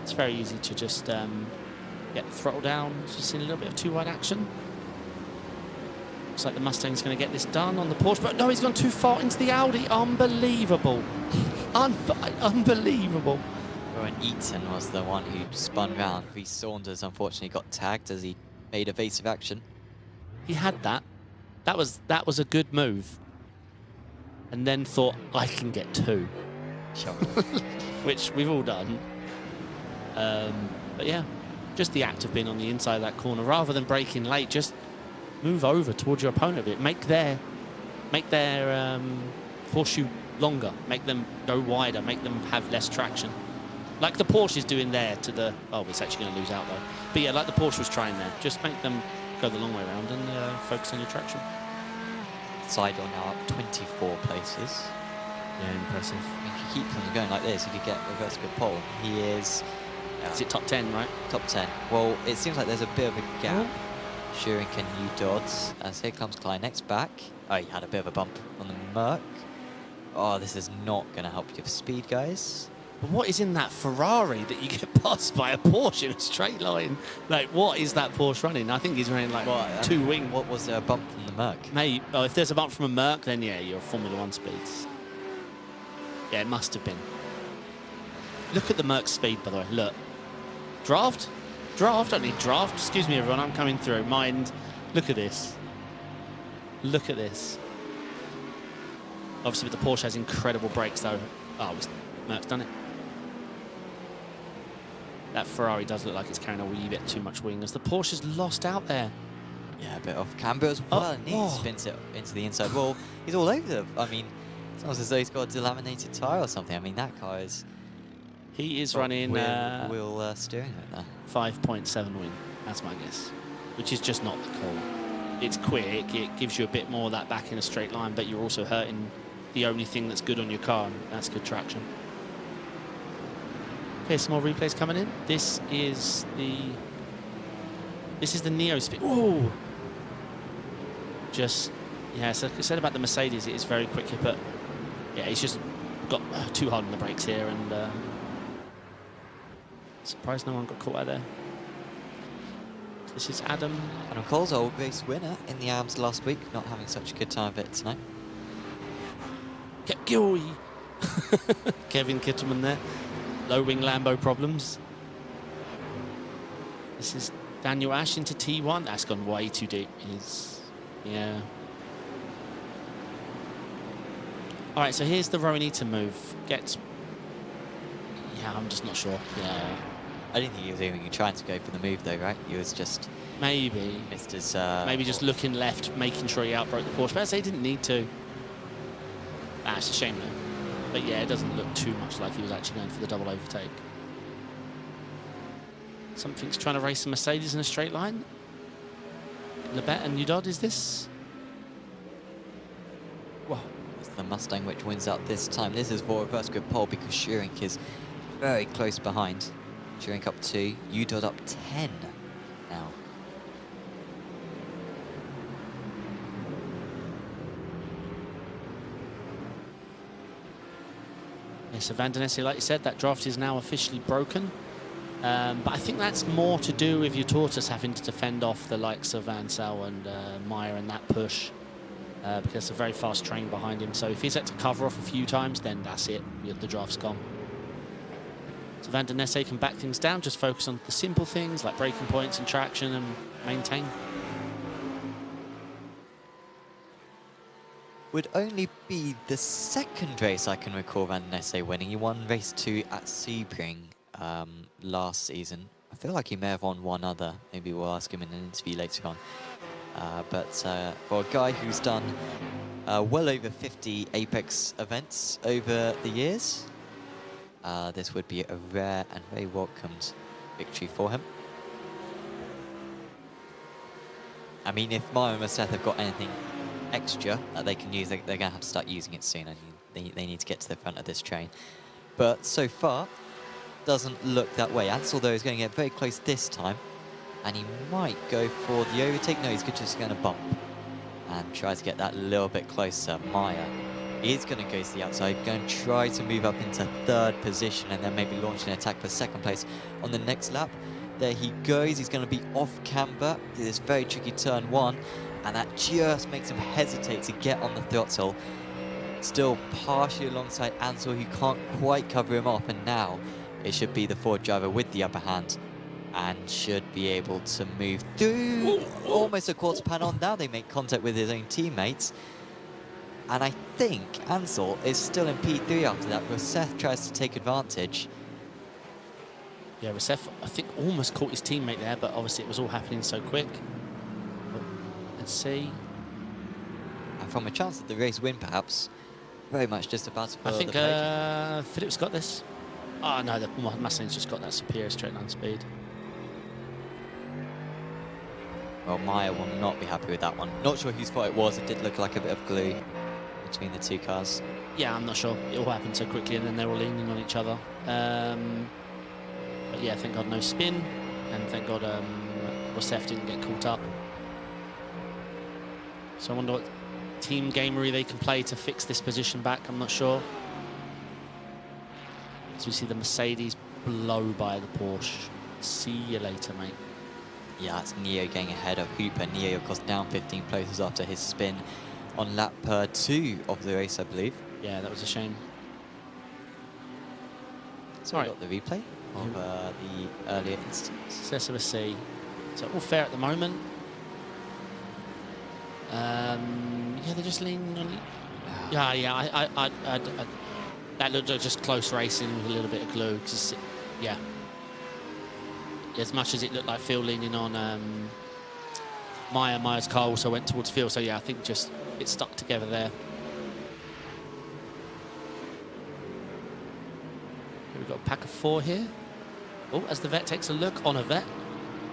It's very easy to just get the throttle down. Just seen a little bit of too wide action. Looks like the Mustang's going to get this done on the Porsche. But no, he's gone too far into the Audi. Unbelievable. Unbelievable. And Eaton was the one who spun round. Reece Saunders unfortunately got tagged as he made evasive action. He had that. That was a good move. And then thought, I can get 2. Sure. Which we've all done. But yeah, just the act of being on the inside of that corner, rather than braking late, just move over towards your opponent a bit. Make their horseshoe longer. Make them go wider. Make them have less traction. Like the Porsche is doing there to the... Oh, it's actually going to lose out though. But yeah, like the Porsche was trying there. Just make them go the long way around and focus on your traction. Seidel now up 24 places. Yeah, impressive. I mean, if you keep them going like this, if you get a reverse good pole, he is... Is it top 10, right? Top 10. Well, it seems like there's a bit of a gap. Schurinck and UDODS. As here comes Kleinecht's back. Oh, he had a bit of a bump on the Merc. Oh, this is not going to help you with speed, guys. But what is in that Ferrari that you get passed by a Porsche in a straight line? Like, what is that Porsche running? I think he's running like 2 wing. What was there a bump from the Merc? Mate, oh, if there's a bump from a Merc, then yeah, you're Formula 1 speeds. Yeah, it must have been. Look at the Merc speed, by the way. Look. Draft? Draft? I need draft. Excuse me, everyone. I'm coming through. Mind. Look at this. Look at this. Obviously, but the Porsche has incredible brakes, though. Oh, Merc's done it. That Ferrari does look like it's carrying a wee bit too much wing, as the Porsche's lost out there. Yeah, a bit off camber as well, and he spins it into the inside wall. He's all over them. I mean, it's almost as though he's got a delaminated tyre or something. I mean, that car is... He is running... wheel steering right there. 5.7 wing, that's my guess. Which is just not the call. It's quick, it gives you a bit more of that back in a straight line, but you're also hurting the only thing that's good on your car, and that's good traction. Okay, some more replays coming in. This is the Neo speed. Ooh! Just, yeah, so I said about the Mercedes, it is very quick, but yeah, he's just got too hard on the brakes here, and surprised no one got caught out there. This is Adam. Adam Cole's old race winner in the ARMS last week, not having such a good time of it tonight. Kevin Kittelman there. Low wing Lambo problems. This is Daniel Ash into T1. That's gone way too deep. Yeah. All right, so here's the row we need to move. Yeah, I'm just not sure. Yeah. I didn't think he was even trying to go for the move though, right? He was just Maybe. missed his. Maybe just looking left, making sure he outbroke the Porsche. But I say he didn't need to. It's a shame though. But yeah, it doesn't look too much like he was actually going for the double overtake. Something's trying to race a Mercedes in a straight line. Lebet and Udod, is this? Well, it's the Mustang which wins out this time. This is for a reverse grid pole because Schuring is very close behind. Schuring up 2, Udod up 10 now. Yeah, so Van der Nesse, like you said, that draft is now officially broken. But I think that's more to do with your Tortoise having to defend off the likes of Ansel and Meyer and that push. Because it's a very fast train behind him. So if he's had to cover off a few times, then that's it. The draft's gone. So Van der Nesse can back things down, just focus on the simple things like braking points and traction and maintain. Would only be the second race I can recall Van der Nesse winning. He won race 2 at Sebring last season. I feel like he may have won one other. Maybe we'll ask him in an interview later on. But for a guy who's done well over 50 Apex events over the years, this would be a rare and very welcomed victory for him. I mean, if Mario and Seth have got anything extra that they can use, they're going to have to start using it soon. I mean, they need to get to the front of this train. But so far, doesn't look that way. Ansel, though, is going to get very close this time. And he might go for the overtake. No, he's just going to bump and try to get that a little bit closer. Meyer is going to go to the outside, going to try to move up into 3rd position and then maybe launch an attack for 2nd place on the next lap. There he goes. He's going to be off camber. This very tricky turn 1, and that just makes him hesitate to get on the throttle. Still partially alongside Ansel, who can't quite cover him off, and now it should be the Ford driver with the upper hand and should be able to move through. Almost a quarter pan on. Now they make contact with his own teammates. And I think Ansel is still in P3 after that. Rousseff tries to take advantage. Yeah, Rousseff, I think, almost caught his teammate there, but obviously it was all happening so quick. But let's see. And from a chance at the race win, perhaps, very much just about to follow I think the podium. Philip's got this. Oh, no, the Mustang's just got that superior straight line speed. Well, Meyer will not be happy with that one. Not sure whose fault it was. It did look like a bit of glue between the two cars. Yeah, I'm not sure. It all happened so quickly and then they were leaning on each other. But yeah, thank God no spin. And thank God Rousseff didn't get caught up. So I wonder what team gamery they can play to fix this position back. I'm not sure. So we see the Mercedes blow by the Porsche. See you later, mate. Yeah, it's Neo getting ahead of Hooper. Neo, of course, down 15 places after his spin on lap 2 of the race, I believe. Yeah, that was a shame. So we got the replay of the earlier instance. Success of a C. So all fair at the moment. Yeah, they're just leaning on it. Yeah, that looked like just close racing with a little bit of glue. Yeah. As much as it looked like Phil leaning on Meyer's car also went towards Phil. So yeah, I think just it stuck together there. We've got a pack of 4 here. Oh, as the vet takes a look on a vet.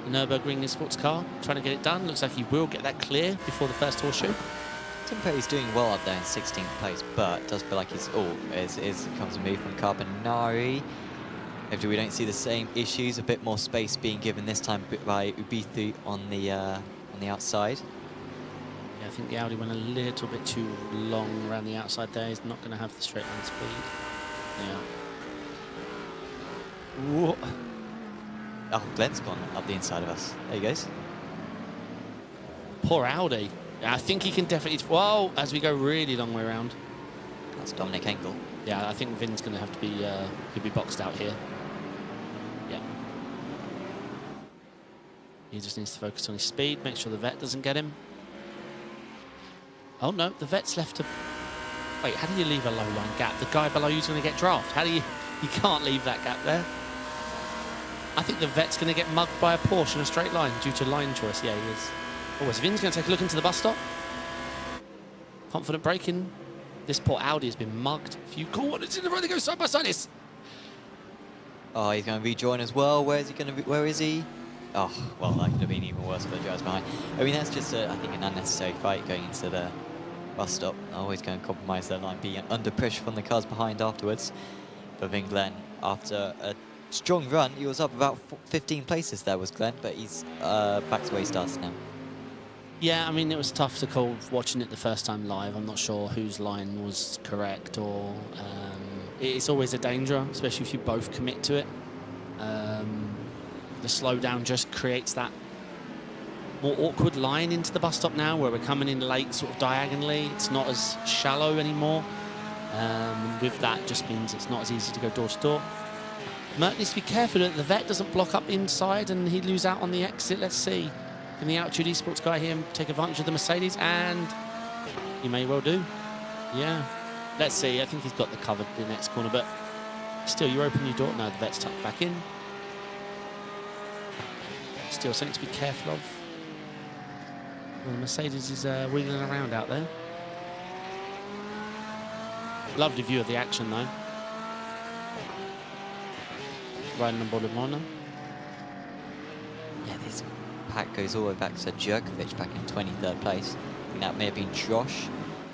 The Nürburgring sports car, trying to get it done. Looks like he will get that clear before the first horseshoe. Timper is doing well up there in 16th place, but does feel like he's comes a move from Carbonari. Hopefully we don't see the same issues. A bit more space being given this time by Ubithu on the outside. Yeah, I think the Audi went a little bit too long around the outside there. He's not going to have the straight line speed. Yeah. Whoa. Oh, Glenn's gone up the inside of us. There he goes. Poor Audi. I think he can definitely... Whoa, as we go really long way around. That's Dominic Engel. Yeah, I think Vin's going to have to be... he'll be boxed out here. Yeah. He just needs to focus on his speed, make sure the vet doesn't get him. Oh, no, the vet's left to... Wait, how do you leave a low line gap? The guy below you's going to get drafted. How do you... You can't leave that gap there. I think the vet's going to get mugged by a Porsche in a straight line due to line choice. Yeah, he is. Oh, is Vin's going to take a look into the bus stop? Confident braking. This poor Audi has been mugged. A few corners in the road. They go side by side. It's... Oh, he's going to rejoin as well. Where is he going to? Where is he? Oh, well, that could have been even worse for the drivers behind. I mean, that's just, I think, an unnecessary fight going into the bus stop. Always going to compromise their line, being under pressure from the cars behind afterwards. For Vin Glenn, after a strong run, he was up about 15 places there, was Glenn, but he's back to where he starts now. Yeah, I mean, it was tough to call watching it the first time live. I'm not sure whose line was correct, or it's always a danger, especially if you both commit to it. The slowdown just creates that more awkward line into the bus stop now, where we're coming in late sort of diagonally. It's not as shallow anymore. With that, just means it's not as easy to go door to door. Mert needs to be careful that the vet doesn't block up inside and he'd lose out on the exit. Let's see. Can the Altitude Esports guy here take advantage of the Mercedes? And he may well do. Yeah. Let's see. I think he's got the covered the next corner, but still, you open your door. No, the vet's tucked back in. Still something to be careful of. Well, the Mercedes is wiggling around out there. Lovely view of the action, though. Riding on board of Mona. Yeah, this pack goes all the way back to Jerkovic back in 23rd place. I think that may have been Josh,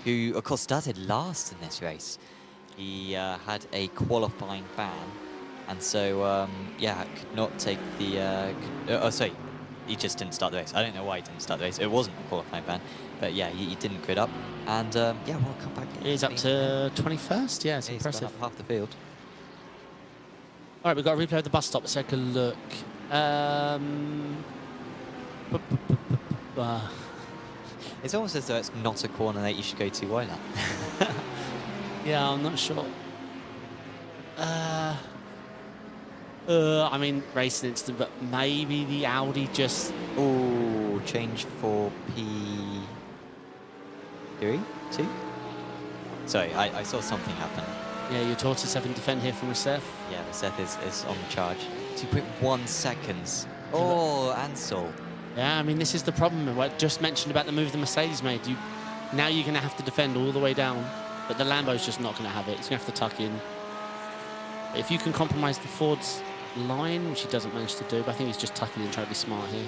who, of course, started last in this race. He had a qualifying ban, and so, yeah, could not take the... oh, sorry, he just didn't start the race. I don't know why he didn't start the race. It wasn't a qualifying ban, but yeah, he didn't grid up. And, yeah, we'll come back. He's up to 21st. Yeah, it's impressive. He's gone up half the field. All right, we've got to replay of the bus stop. Let's take a look. It's almost as though it's not a corner that you should go too wide at. Yeah, I'm not sure. I mean, racing incident, but maybe the Audi just... Oh, change for P3? 2? Sorry, I saw something happen. Yeah, your tortoise having to defend here from Recef. Yeah, Recef is on the charge. 2.1 seconds. Oh, Ansel. Yeah, I mean, this is the problem. What I just mentioned about the move the Mercedes made. Now you're going to have to defend all the way down, but the Lambo's just not going to have it. It's going to have to tuck in. But if you can compromise the Ford's line, which he doesn't manage to do, but I think he's just tucking in, trying to be smart here.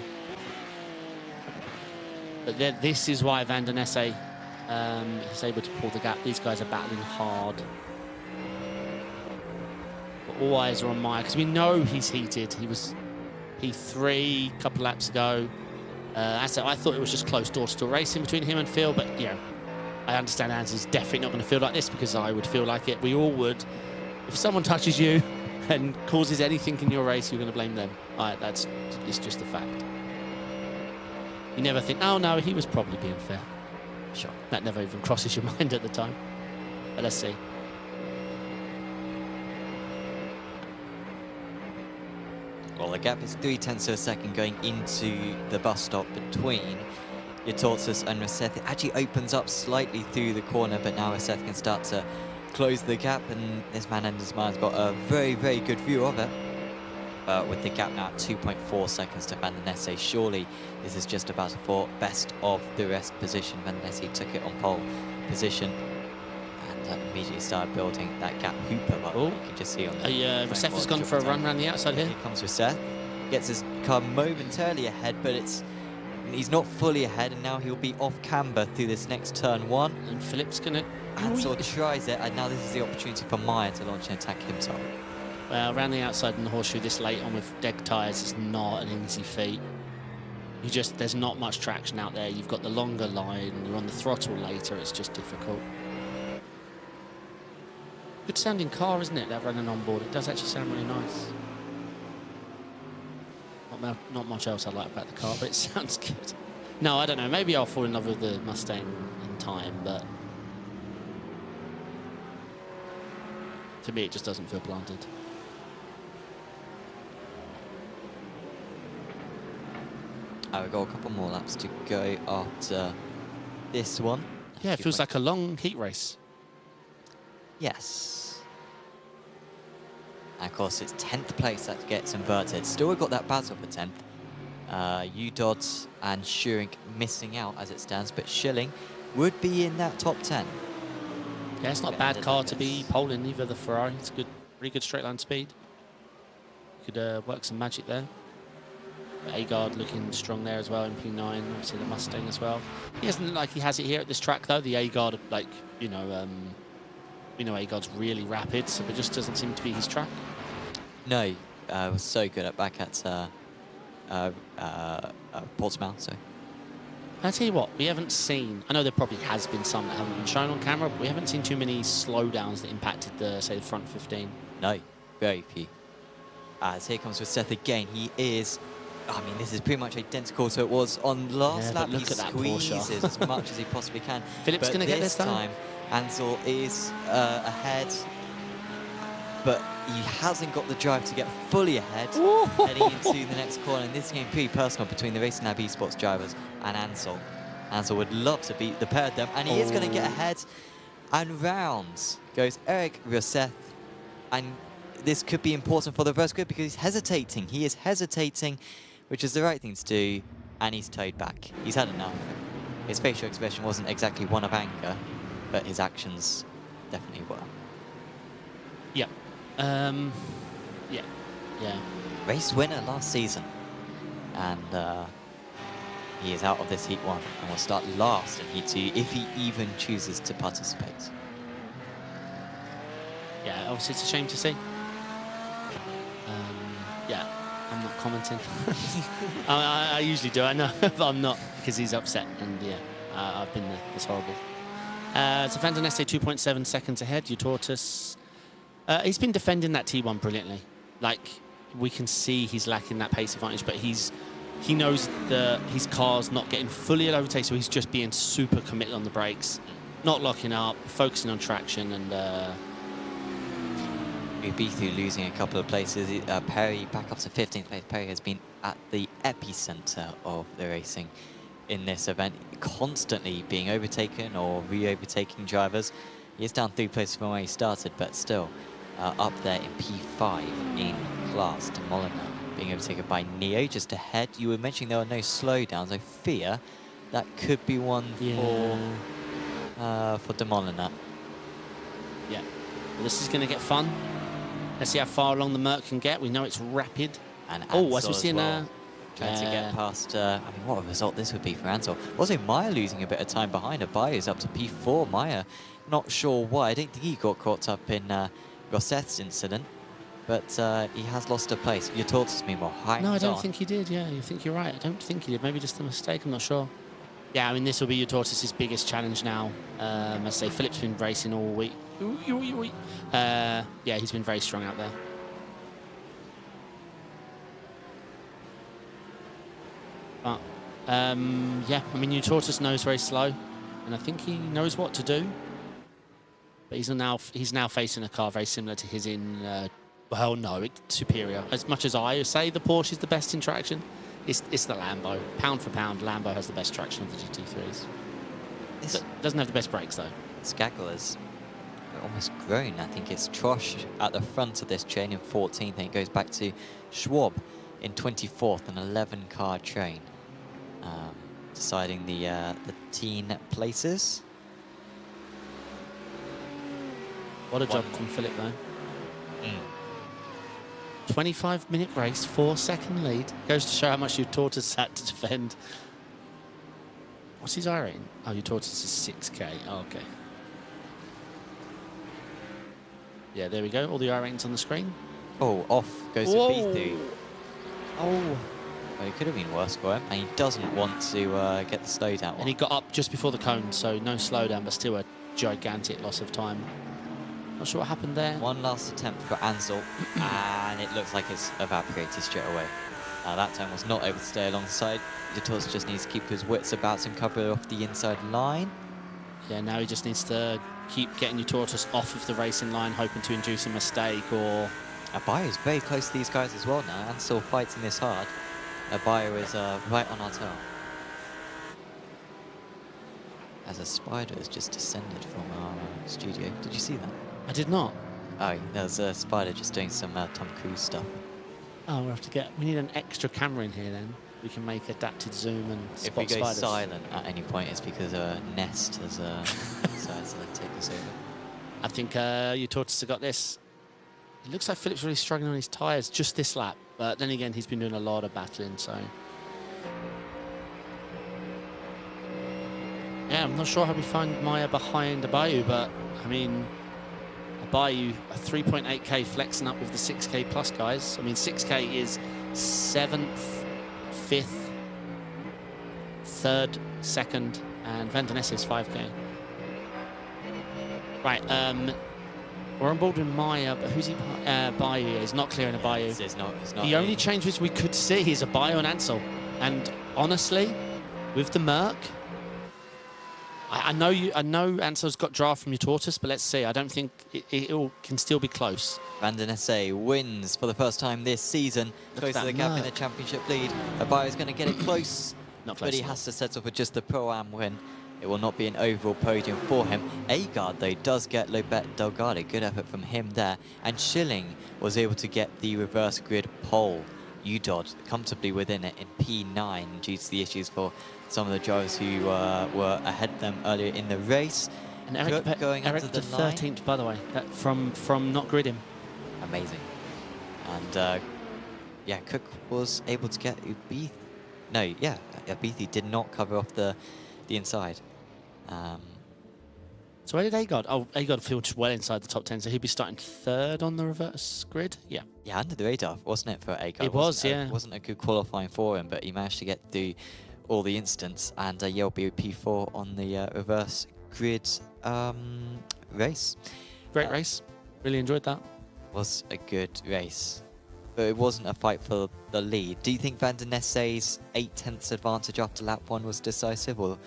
But this is why Van der Nesse is able to pull the gap. These guys are battling hard. But all eyes are on Meyer, because we know he's heated. He was P3 a couple laps ago. I thought it was just close door-to-door racing between him and Phil, but, you know, I understand Ans's definitely not going to feel like this, because I would feel like it. We all would. If someone touches you and causes anything in your race, you're going to blame them. It's just a fact. You never think, oh no, he was probably being fair. Sure. That never even crosses your mind at the time. But let's see. Well, the gap is 0.3 of a second going into the bus stop between your Tortoise and Recef. It actually opens up slightly through the corner, but now Recef can start to close the gap, and this man Anders Meyer's got a very, very good view of it. With the gap now at 2.4 seconds to Van der Nesse, surely this is just about for best of the rest position. Van der Nesse took it on pole position and immediately started building that gap hooper. You can just see on the Recef has gone for a run around the outside here. Here comes Recef, gets his car momentarily ahead, but he's not fully ahead, and now he'll be off camber through this next turn one. And Philip's gonna... Ansel tries it, and now this is the opportunity for Meyer to launch an attack himself. Well, around the outside in the horseshoe this late on with dead tyres is not an easy feat. There's not much traction out there. You've got the longer line, you're on the throttle later, it's just difficult. Good sounding car, isn't it, that running on board? It does actually sound really nice. Not much else I like about the car, but it sounds good. No, I don't know, maybe I'll fall in love with the Mustang in time, but to me it just doesn't feel planted. We've got a couple more laps to go after this one. Yeah, it feels like a long heat race. Yes. And of course, it's 10th place that gets inverted. Still, we've got that battle for 10th. UDOD and Schuring missing out as it stands, but Schilling would be in that top 10. Yeah, it's not a bad car to be poling either, the Ferrari. It's good, really good straight line speed. Could work some magic there. Agard looking strong there as well in P9, obviously the Mustang as well. He doesn't look like he has it here at this track though. The Agard, like, you know Agard's really rapid, so it just doesn't seem to be his track. No, was so good at back at Portsmouth, so. I'll tell you what, we haven't seen, I know there probably has been some that haven't been shown on camera, but we haven't seen too many slowdowns that impacted the, say, the front 15. No, very few. As here comes with Seth again, he is, I mean, this is pretty much identical to it was on last lap. Look He at that squeezes as much as he possibly can. Phillips going to get this time. Ansel is ahead, but he hasn't got the drive to get fully ahead heading into the next corner. And this game pretty personal between the Racing Lab Esports drivers and Ansel. Ansel would love to beat the pair of them, and he is going to get ahead. And rounds goes Eric Rosseth, and this could be important for the first grid because he's hesitating. He is hesitating, which is the right thing to do, and he's towed back. He's had enough. His facial expression wasn't exactly one of anger, but his actions definitely were. Yeah. Yeah. Race winner last season, and he is out of this Heat 1 and will start last in Heat 2 if he even chooses to participate. Yeah, obviously it's a shame to see. Yeah, I'm not commenting. I usually do, I know, but I'm not because he's upset, and yeah, I've been there. It's horrible. So Van der Neste 2.7 seconds ahead. Utortus, he's been defending that T1 brilliantly. Like, we can see he's lacking that pace advantage, but he knows that his car's not getting fully at overtake, so he's just being super committed on the brakes, not locking up, focusing on traction, and Ubithu losing a couple of places. Perry back up to 15th place. Perry has been at the epicenter of the racing in this event, constantly being overtaken or re-overtaking drivers. He is down 3 places from where he started, but still up there in P5 in class. De Molina being overtaken by Neo just ahead. You were mentioning there are no slowdowns. I fear that could be one for De Molina. Yeah. Well, this is going to get fun. Let's see how far along the Merc can get. We know it's rapid. And as we're seeing trying to get past, I mean, what a result this would be for Ansel. Also, Maya losing a bit of time behind. Abayo is up to P4. Maya, not sure why. I don't think he got caught up in Rosseth's incident, but he has lost a place. Utortus, meanwhile, high. No, I don't think he did. Yeah, you think you're right. I don't think he did. Maybe just a mistake. I'm not sure. Yeah, I mean, this will be Utortus' biggest challenge now. I say Philip's been racing all week. Yeah, he's been very strong out there. But yeah, I mean, Utortus knows very slow, and I think he knows what to do. But he's now facing a car very similar to his in. Well, no, it's superior. As much as I say the Porsche is the best in traction, it's the Lambo. Pound for pound, Lambo has the best traction of the GT3s. It doesn't have the best brakes though. Skagel has almost grown. I think it's Trosh at the front of this chain in 14th, and it goes back to Schwab in 24th, an 11-car train, deciding the teen places. What a job from Philip though. 25-minute race, 4-second lead. Goes to show how much Utortus had to defend. What's his I rating? Oh, Utortus is 6K. Oh, okay. Yeah, there we go. All the I ratings on the screen. Oh, off goes to Bithu. Oh. Well, it could have been worse for him, and he doesn't want to get the slowdown one. And he got up just before the cone, so no slowdown, but still a gigantic loss of time. Not sure what happened there. One last attempt for Ansel, and it looks like it's evaporated straight away. That time was not able to stay alongside. Utortus just needs to keep his wits about him, cover off the inside line. Yeah, now he just needs to keep getting Utortus off of the racing line, hoping to induce a mistake or... Abayo is very close to these guys as well now. Ansel fighting this hard. Abayo is right on our tail. As a spider has just descended from our studio. Did you see that? I did not. Oh, there's a spider just doing some Tom Cruise stuff. Oh, we'll have to we need an extra camera in here then. We can make adapted zoom and spot If we go spiders. silent at any point, it's because a nest has decided to take us over. I think your tortoise have got this. It looks like Philip's really struggling on his tyres just this lap. But then again, he's been doing a lot of battling, so... Yeah, I'm not sure how we find Maya behind Abayu, but, I mean... Abayu, a 3.8k flexing up with the 6k plus guys. I mean, 6k is 7th, 5th, 3rd, 2nd, and Van der Ness is 5k. Right, we're on board with Maya, but who's he? Abayu is not clearing Abayu. It's not The only change which we could see is Abayu and Ansel. And honestly, with the Merc, I know Ansel's got draft from your tortoise, but let's see. I don't think it can still be close. Van der Ness wins for the first time this season. Close to the gap in the championship lead. Abayo's going to get it close, Not close, but he has to settle for just the Pro-Am win. It will not be an overall podium for him. Agard, though, does get Lobet Delgado. Good effort from him there. And Schilling was able to get the reverse grid pole. UDOD comfortably within it in P9 due to the issues for some of the drivers who were ahead of them earlier in the race. And Eric going Eric up to the the line. 13th, by the way, from not gridding. Amazing. And yeah, Cook was able to get Ubeath. No, yeah, Ubeath did not cover off the inside. So where did Agard? Oh, Agard finished well inside the top 10, so he'd be starting 3rd on the reverse grid. Yeah. Yeah, under the radar, wasn't it, for Agard? It was, yeah. It wasn't a good qualifying for him, but he managed to get through all the instants, and yeah, will be P4 on the reverse grid race. Great race. Really enjoyed that. Was a good race, but it wasn't a fight for the lead. Do you think Van der Nesse's 8/10 advantage after lap 1 was decisive, or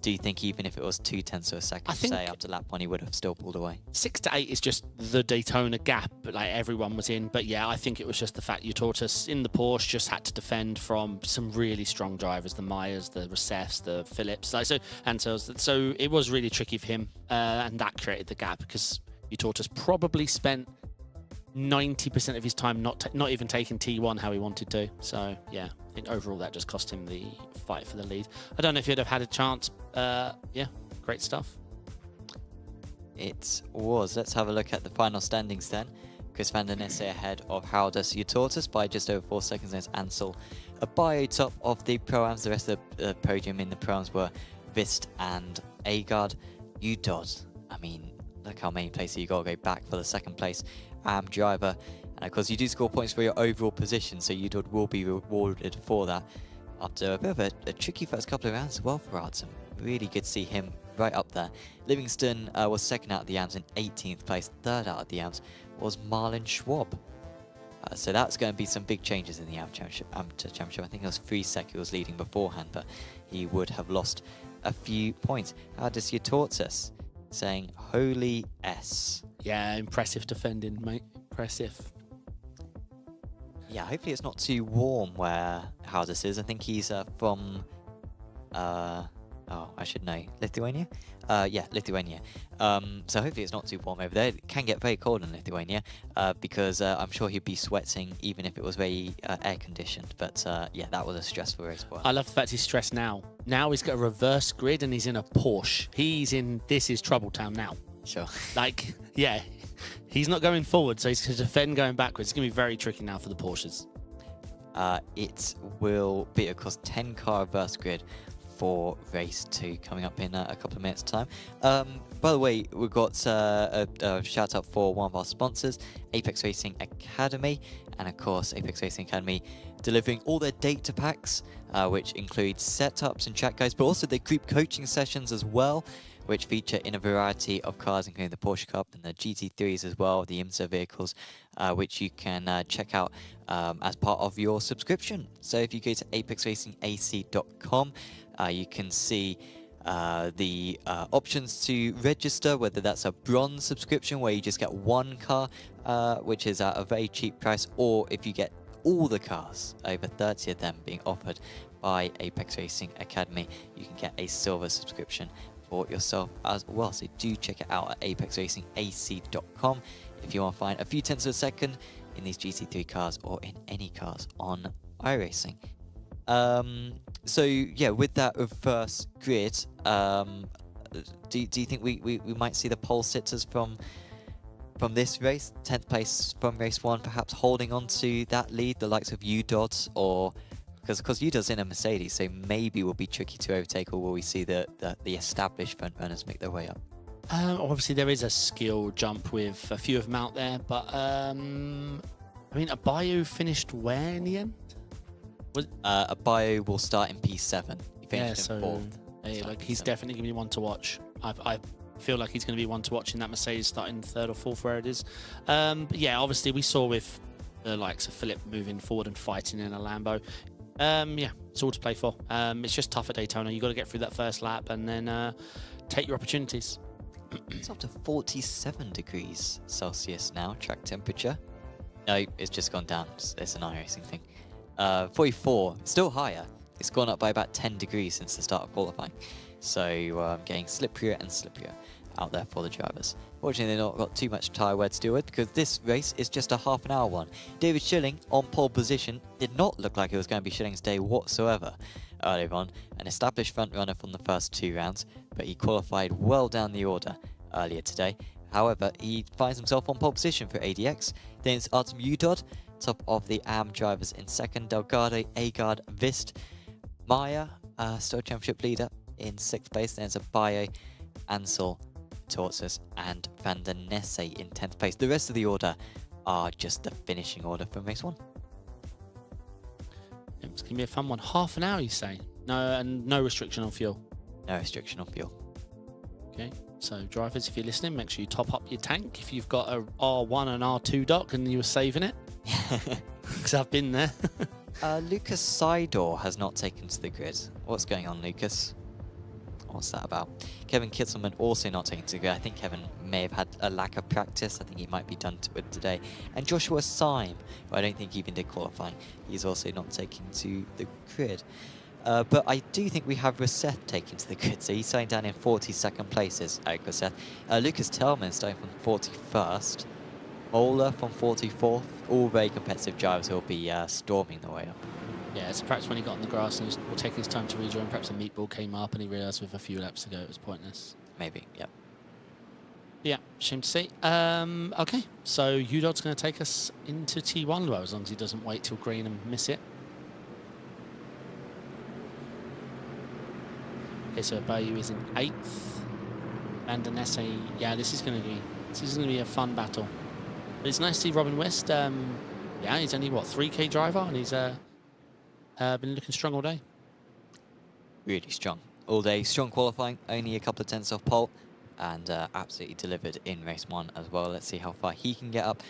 do you think even if it was 2/10 of a second, say after lap 1, he would have still pulled away? 6 to 8 is just the Daytona gap, but like everyone was in. But yeah, I think it was just the fact your tortoise in the Porsche just had to defend from some really strong drivers, the Myers, the Receffs, the Phillips, so it was really tricky for him, and that created the gap because your tortoise probably spent 90% of his time not even taking T1 how he wanted to. So yeah, I think overall that just cost him the fight for the lead. I don't know if he'd have had a chance. Yeah, great stuff. It was. Let's have a look at the final standings then. Chris Van der Nesse ahead of Haldus Utortus by just over 4 seconds. There's Ansel Abayu top of the Pro-Ams. The rest of the podium in the Pro-Ams were Vist and Agard. UDOD, I mean, look how many places you got to go back for the second place driver. And of course you do score points for your overall position, so UDOD will be rewarded for that after a bit of a tricky first couple of rounds as well for Artsum. Really good to see him right up there. Livingston was second out of the AMS in 18th place. Third out of the AMS was Marlon Schwab. So that's going to be some big changes in the Amateur Championship. I think it was 3 sec he was leading beforehand, but he would have lost a few points. How does your Tortoise saying holy S? Yeah, impressive defending, mate. Impressive. Yeah, hopefully it's not too warm where Haldus is. I think he's from, oh, I should know, Lithuania? Yeah, Lithuania. So hopefully it's not too warm over there. It can get very cold in Lithuania because I'm sure he'd be sweating even if it was very air-conditioned. But yeah, that was a stressful race for him. I love the fact he's stressed now. Now he's got a reverse grid and he's in a Porsche. This is Trouble Town now. Sure. Like, yeah, he's not going forward, so he's going to defend going backwards. It's going to be very tricky now for the Porsches. It will be, of course, 10-car reverse grid for race 2 coming up in a couple of minutes' time. By the way, we've got a shout out for one of our sponsors, Apex Racing Academy, and of course Apex Racing Academy delivering all their data packs, which include setups and track guides, but also their group coaching sessions as well, which feature in a variety of cars, including the Porsche Cup and the GT3s as well, the IMSA vehicles, which you can check out as part of your subscription. So if you go to apexracingac.com, you can see the options to register, whether that's a bronze subscription where you just get 1 car, which is at a very cheap price, or if you get all the cars, over 30 of them being offered by Apex Racing Academy, you can get a silver subscription for yourself as well. So do check it out at apexracingac.com if you want to find a few tenths of a second in these GT3 cars or in any cars on iRacing. So yeah, with that reverse grid, do you think we might see the pole sitters from this race, 10th place from race 1, perhaps holding on to that lead, the likes of UDOD, or because UDOD's in a Mercedes, so maybe will be tricky to overtake, or will we see the established front runners make their way up? Obviously, there is a skill jump with a few of them out there, but I mean, Abayo finished where in the end? Abayo will start in P7. He finished in 4th. Yeah, like he's definitely going to be one to watch. I feel like he's going to be one to watch in that Mercedes starting 3rd or 4th, where it is. But yeah, obviously we saw with the likes of Philip moving forward and fighting in a Lambo. Yeah, it's all to play for. It's just tough at Daytona. You've got to get through that first lap and then take your opportunities. It's up to 47 degrees Celsius now, track temperature. No, it's just gone down. It's an iRacing thing. 44, still higher. It's gone up by about 10 degrees since the start of qualifying. So getting slipperier and slipperier out there for the drivers. Fortunately, they've not got too much tyre wear to deal with because this race is just a half-an-hour one. David Schilling on pole position did not look like it was going to be Schilling's day whatsoever earlier on. An established front runner from the first 2 rounds, but he qualified well down the order earlier today. However, he finds himself on pole position for ADX. Then it's Artem Udod, top of the AM drivers in 2nd. Delgado, Agard, Vist, Maya, still championship leader in 6th place. Then it's Abayo, Ansel, Tortsus, and Van der Nesse in 10th place. The rest of the order are just the finishing order from race 1. It's going to be a fun one. Half an hour, you say? No, and no restriction on fuel. No restriction on fuel. Okay, so drivers, if you're listening, make sure you top up your tank if you've got a R1 and R2 dock and you were saving it. Because I've been there. Lucas Seidor has not taken to the grid. What's going on, Lucas? What's that about? Kevin Kitzelman also not taking to the grid. I think Kevin may have had a lack of practice. I think he might be done with today. And Joshua Syme, who I don't think even did qualifying, he's also not taking to the grid. But I do think we have Rousset taking to the grid, so he's starting down in 42nd places, Eric Rousset. Lucas Tellman starting from 41st. Mola from 44th. All very competitive drivers who will be storming their way up. Yeah, so perhaps when he got on the grass and he was taking his time to rejoin, perhaps a meatball came up and he realised with a few laps to go it was pointless. Maybe, yeah. Yeah, shame to see. Okay, so Udod's going to take us into T1, well, as long as he doesn't wait till green and miss it. Okay, so Bayou is in 8th. Van der Nesse, yeah, this is going to be a fun battle. But it's nice to see Robin West. Yeah, he's only what, 3K driver, and he's been looking strong all day. Really strong all day. Strong qualifying, only a couple of tenths off pole, and absolutely delivered in race 1 as well. Let's see how far he can get up.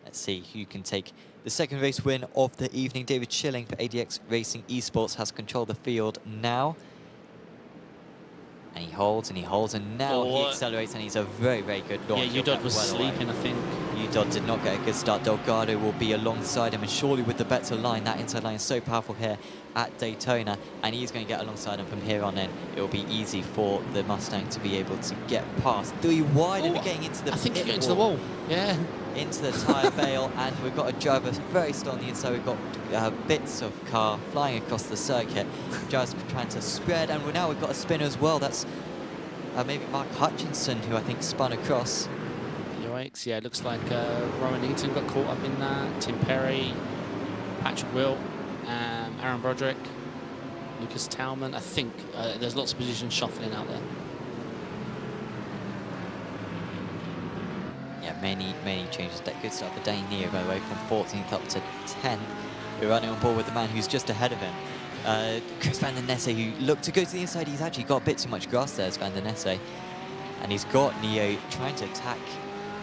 Let's see who can take the second race win of the evening. David Schilling for ADX Racing Esports has control of the field now. And he holds, and now he accelerates, and he's a very, very good launch. Yeah, Udod was sleeping, I think. Udod did not get a good start. Delgado will be alongside him, and surely with the better line, that inside line is so powerful here at Daytona, and he's going to get alongside him from here on in. It will be easy for the Mustang to be able to get past. 3 wide, and we're getting into the I think he got into the wall. Yeah. Into the tyre bale, and we've got a driver very still on the inside. We've got bits of car flying across the circuit. Drivers trying to spread, and now we've got a spinner as well. That's maybe Mark Hutchinson, who I think spun across. Yikes, yeah, it looks like Rowan Eaton got caught up in that. Tim Perry, Patrick Will, Aaron Broderick, Lucas Tauman. I think there's lots of positions shuffling out there. Yeah, many changes. That good start for Dane Neo, by the way, from 14th up to 10th. We're running on board with the man who's just ahead of him. Chris Van der Nesse, who looked to go to the inside. He's actually got a bit too much grass there, as Van der Nesse. And he's got Neo trying to attack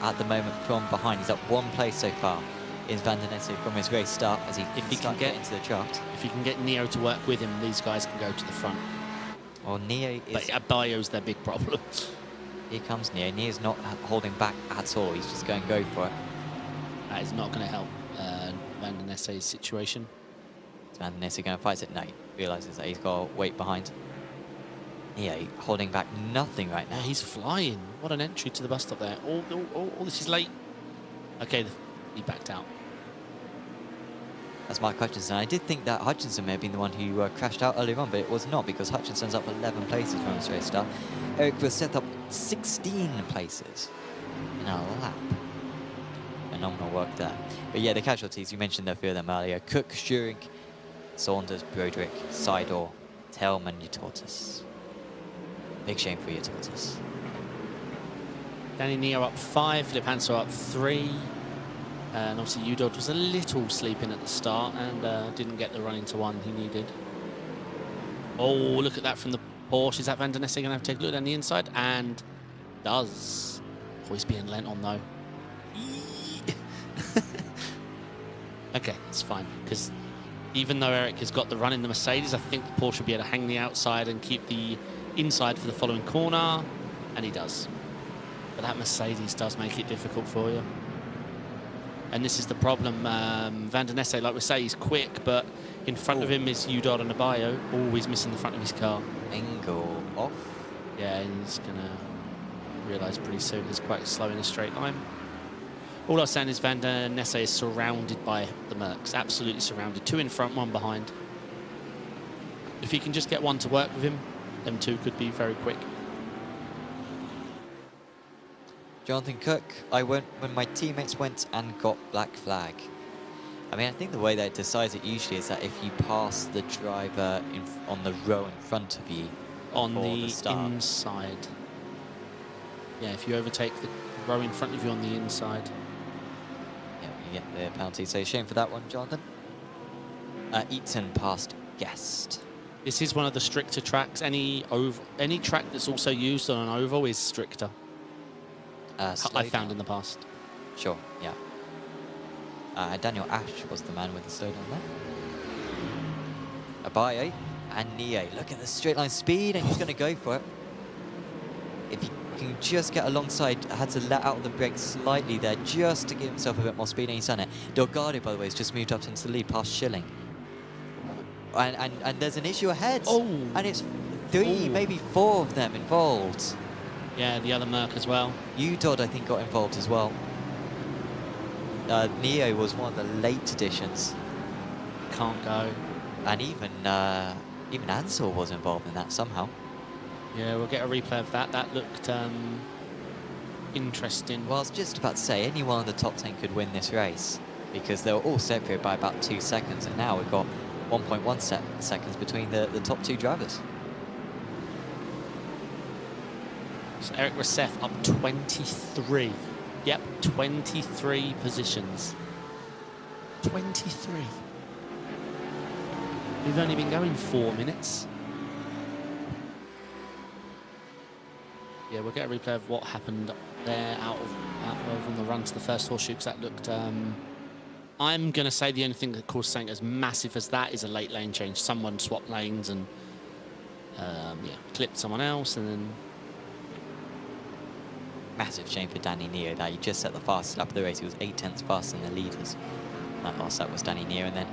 at the moment from behind. He's up 1 place so far, is Van der Nesse from his race start, as if he can get into the draft. If he can get Neo to work with him, these guys can go to the front. Well, Neo is... But Abayo's their big problem. Here comes Neo. Neo's not holding back at all. He's just going to go for it. That is not going to help Van der Nesse's situation. Is Van der Nesse going to fight it? No, he realises that he's got to wait behind. Yeah, holding back nothing right Yeah, now. he's flying. What an entry to the bus stop there. Oh, this is late. Okay, he backed out. That's Mark Hutchinson. I did think that Hutchinson may have been the one who crashed out earlier on, but it was not, because Hutchinson's up 11 places from this race start. Eric was set up 16 places in a lap. Phenomenal work there. But yeah, the casualties, you mentioned a few of them earlier. Cook, Schuring, Saunders, Broderick, Seidel, Tellman, Tortoise. Big shame for Tortoise. Danny Neo up 5, Philip Hansel up 3. And obviously Udod was a little sleeping at the start and didn't get the run into one he needed. Oh, look at that from the Porsche. Is that Van der Nesse going to have to take a look down the inside? And does. Oh, he's being lent on though. Okay, it's fine, because even though Eric has got the run in the Mercedes, I think the Porsche will be able to hang the outside and keep the inside for the following corner, and he does. But that Mercedes does make it difficult for you. And this is the problem. Van der Nesse, like we say, he's quick, but in front of him is Udod and Abayo, always missing the front of his car. Angle off. Yeah, he's going to realise pretty soon he's quite slow in a straight line. All I'm saying is Van der Nesse is surrounded by the Mercs, absolutely surrounded. 2 in front, 1 behind. If he can just get one to work with him, them 2 could be very quick. Jonathan Cook, I went when my teammates went and got black flag. I mean, I think the way that it decides it usually is that if you pass the driver on the row in front of you on the inside. Yeah, if you overtake the row in front of you on the inside. Yeah, you get the penalty. So shame for that one, Jonathan. Eaton passed Guest. This is one of the stricter tracks. Any track that's also used on an oval is stricter. I found in the past. Sure, yeah. Daniel Ash was the man with the slowdown there. Abaye and Nie. Look at the straight line speed, and he's going to go for it. If he can just get alongside, had to let out the brakes slightly there just to give himself a bit more speed, and he's done it. Delgado, by the way, has just moved up into the lead past Schilling. And there's an issue ahead. Oh. And it's 3, maybe 4 of them involved. Yeah, the other Merc as well. Udod, I think, got involved as well. Neo was one of the late additions. Can't go. And even Ansel was involved in that somehow. Yeah, we'll get a replay of that. That looked interesting. Well, I was just about to say, any one of the top 10 could win this race, because they were all separated by about 2 seconds, and now we've got 1.1 seconds between the top 2 drivers. So Eric Rousseff up 23. Yep, 23 positions. 23. We've only been going 4 minutes. Yeah, we'll get a replay of what happened there out of on the run to the first horseshoe, because that looked... I'm going to say the only thing that caused something as massive as that is a late lane change. Someone swapped lanes and clipped someone else, and then... Massive shame for Danny Neo that he just set the fastest lap of the race. He was 8 tenths faster than the leaders. That last lap was Danny Neo, and then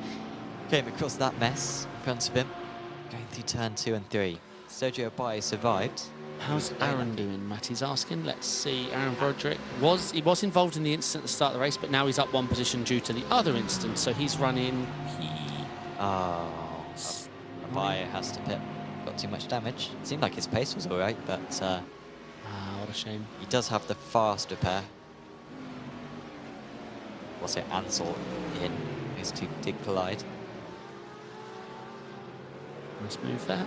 came across that mess in front of him, going through turn 2 and 3. Sergio Abaye survived. How's Aaron doing, Matty's asking. Let's see. Aaron Broderick he was involved in the incident at the start of the race, but now he's up 1 position due to the other incident, so he's running Abaye has to pit. Got too much damage. It seemed like his pace was alright, but what a shame. he does have the faster pair. What's it? Ansel in. These 2 did collide. Nice move there.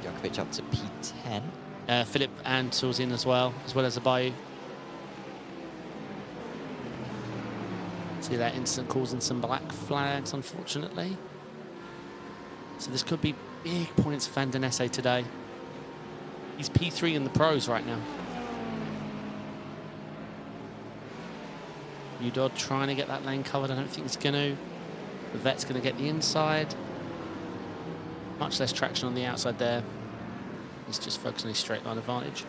Djokovic up to P10. Philip Ansel's in as well as Abayu. See that incident causing some black flags, unfortunately. So this could be big points for Van der Nesse today. He's P3 in the pros right now. Udod trying to get that lane covered. I don't think he's going to. The vet's going to get the inside. Much less traction on the outside there. He's just focusing on his straight line advantage.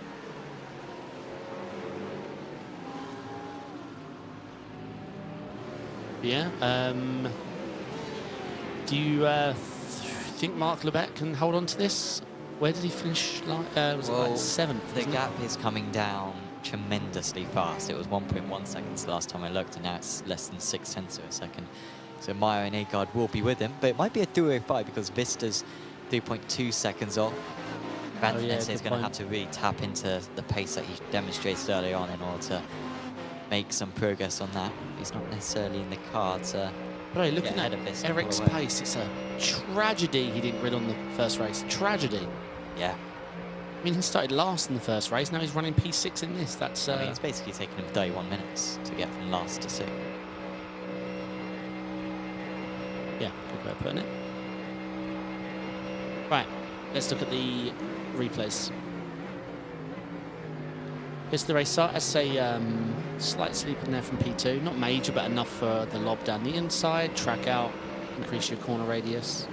Yeah. Do you think Mark Lebec can hold on to this? Where did he finish? Was it like 7th? The gap is coming down tremendously fast. It was 1.1 seconds the last time I looked, and now it's less than 0.6 of a second. So Meyer and Agard will be with him, but it might be a 2:05 because Vista's 3.2 seconds off. Van der Nesse is going to have to really tap into the pace that he demonstrated early on in order to make some progress on that. He's not necessarily in the cards. Bro, looking at Eric's pace, it's a tragedy he didn't grid on the first race. Tragedy. Yeah. I mean, he started last in the first race. Now he's running P6 in this. That's. I mean, it's basically taken him 31 minutes to get from last to 6th. Yeah, good way of putting it. Right, let's look at the replays. Here's the race start. As a slight sleep in there from P2. Not major, but enough for the lob down the inside. Track out, increase your corner radius.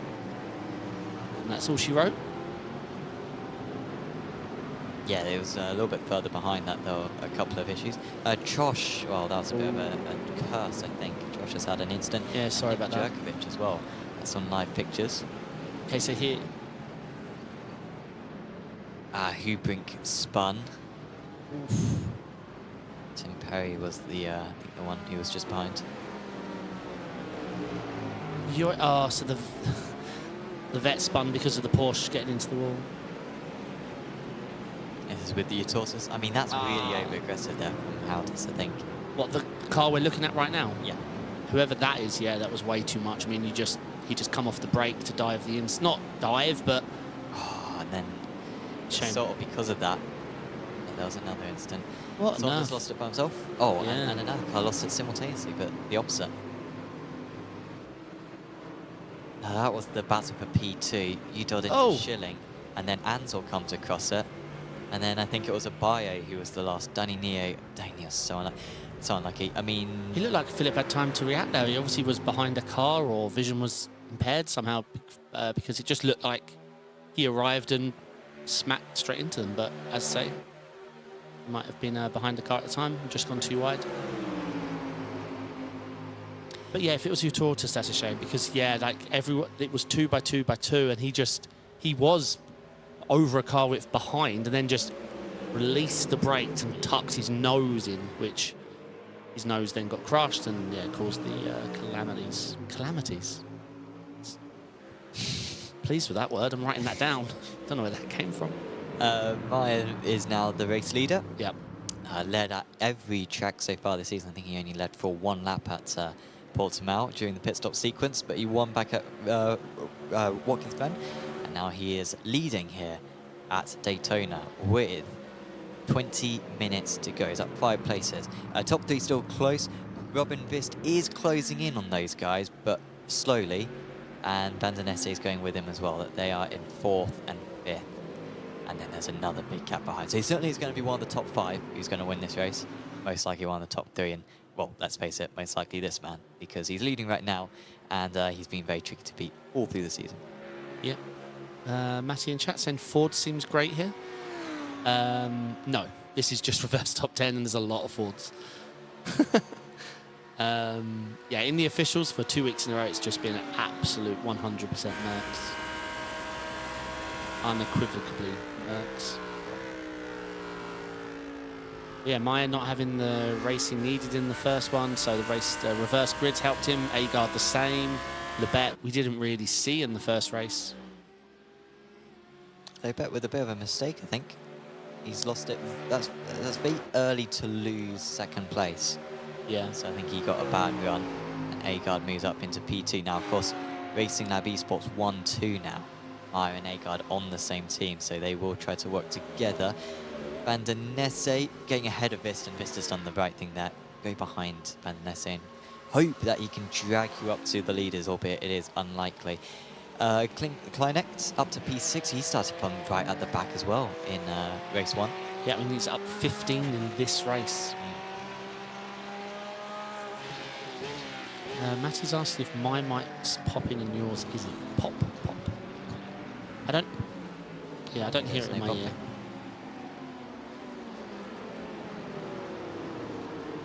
And that's all she wrote. Yeah, it was a little bit further behind that, though, a couple of issues. Josh, well, that was a bit of a curse, I think. Josh has had an incident. Yeah, sorry about that. Jerkovic as well. That's on live pictures. Okay, so here... Hubrink spun. Oof. Tim Perry was the one who was just behind. So the vet spun because of the Porsche getting into the wall. This is with the Utorsus. I mean, that's really over-aggressive there from Howdis, I think. What, the car we're looking at right now? Yeah. Whoever that is, yeah, that was way too much. I mean, he just come off the brake to dive the ins. Not dive, but... and then shame. Sort of because of that, there was another incident. What? Saunders lost it by himself. Oh, yeah. and another car lost it simultaneously, but the opposite. That was the battle for P2. You did into Schilling, and then Ansel comes across it. And then I think it was a Baye who was the last. Danny Neo was so unlucky. I mean... He looked like Philip had time to react there. He obviously was behind a car or vision was impaired somehow because it just looked like he arrived and smacked straight into them. But as I say, he might have been behind the car at the time and just gone too wide. But yeah, if it was Utortus, that's a shame because, yeah, like everyone, it was 2 by 2 by 2 and he was over a car width behind and then just released the brakes and tucked his nose in, which his nose then got crushed and yeah, caused the calamities. Calamities. Pleased with that word. I'm writing that down. Don't know where that came from. Ryan is now the race leader. Yep. Led at every track so far this season. I think he only led for 1 lap at Portimao during the pit stop sequence, but he won back at Watkins Glen. And now he is leading here at Daytona with 20 minutes to go. He's up 5 places. Top 3 still close. Robin Vist is closing in on those guys, but slowly. And Van der Nesse is going with him as well. That they are in 4th and 5th. And then there's another big gap behind. So he certainly is going to be one of the top 5 who's going to win this race. Most likely one of the top 3. And, well, let's face it, most likely this man. Because he's leading right now. And he's been very tricky to beat all through the season. Yeah. Matty in chat saying Ford seems great here. No, this is just reverse top 10 and there's a lot of Fords. Yeah, in the officials for 2 weeks in a row, it's just been an absolute 100% Mercs. Unequivocally Mercs. Yeah, Meyer not having the racing needed in the first one, so the reverse grids helped him. Agard the same. Lebet we didn't really see in the first race. Lebet with a bit of a mistake, I think. He's lost it. That's very early to lose 2nd place. Yeah. So I think he got a bad run. And Agard moves up into P2. Now, of course, Racing Lab Esports 1-2 now. Meyer and Agard on the same team, so they will try to work together. Van der Nesse getting ahead of Vist, and Vist has done the right thing there. Go behind Van der Nesse and hope that he can drag you up to the leaders, albeit it is unlikely. Kleinecht up to P6. He started from right at the back as well in race 1. Yeah, I mean, he's up 15 in this race. Matty's asking if my mic's popping and yours isn't. Pop. I don't hear it in my ear.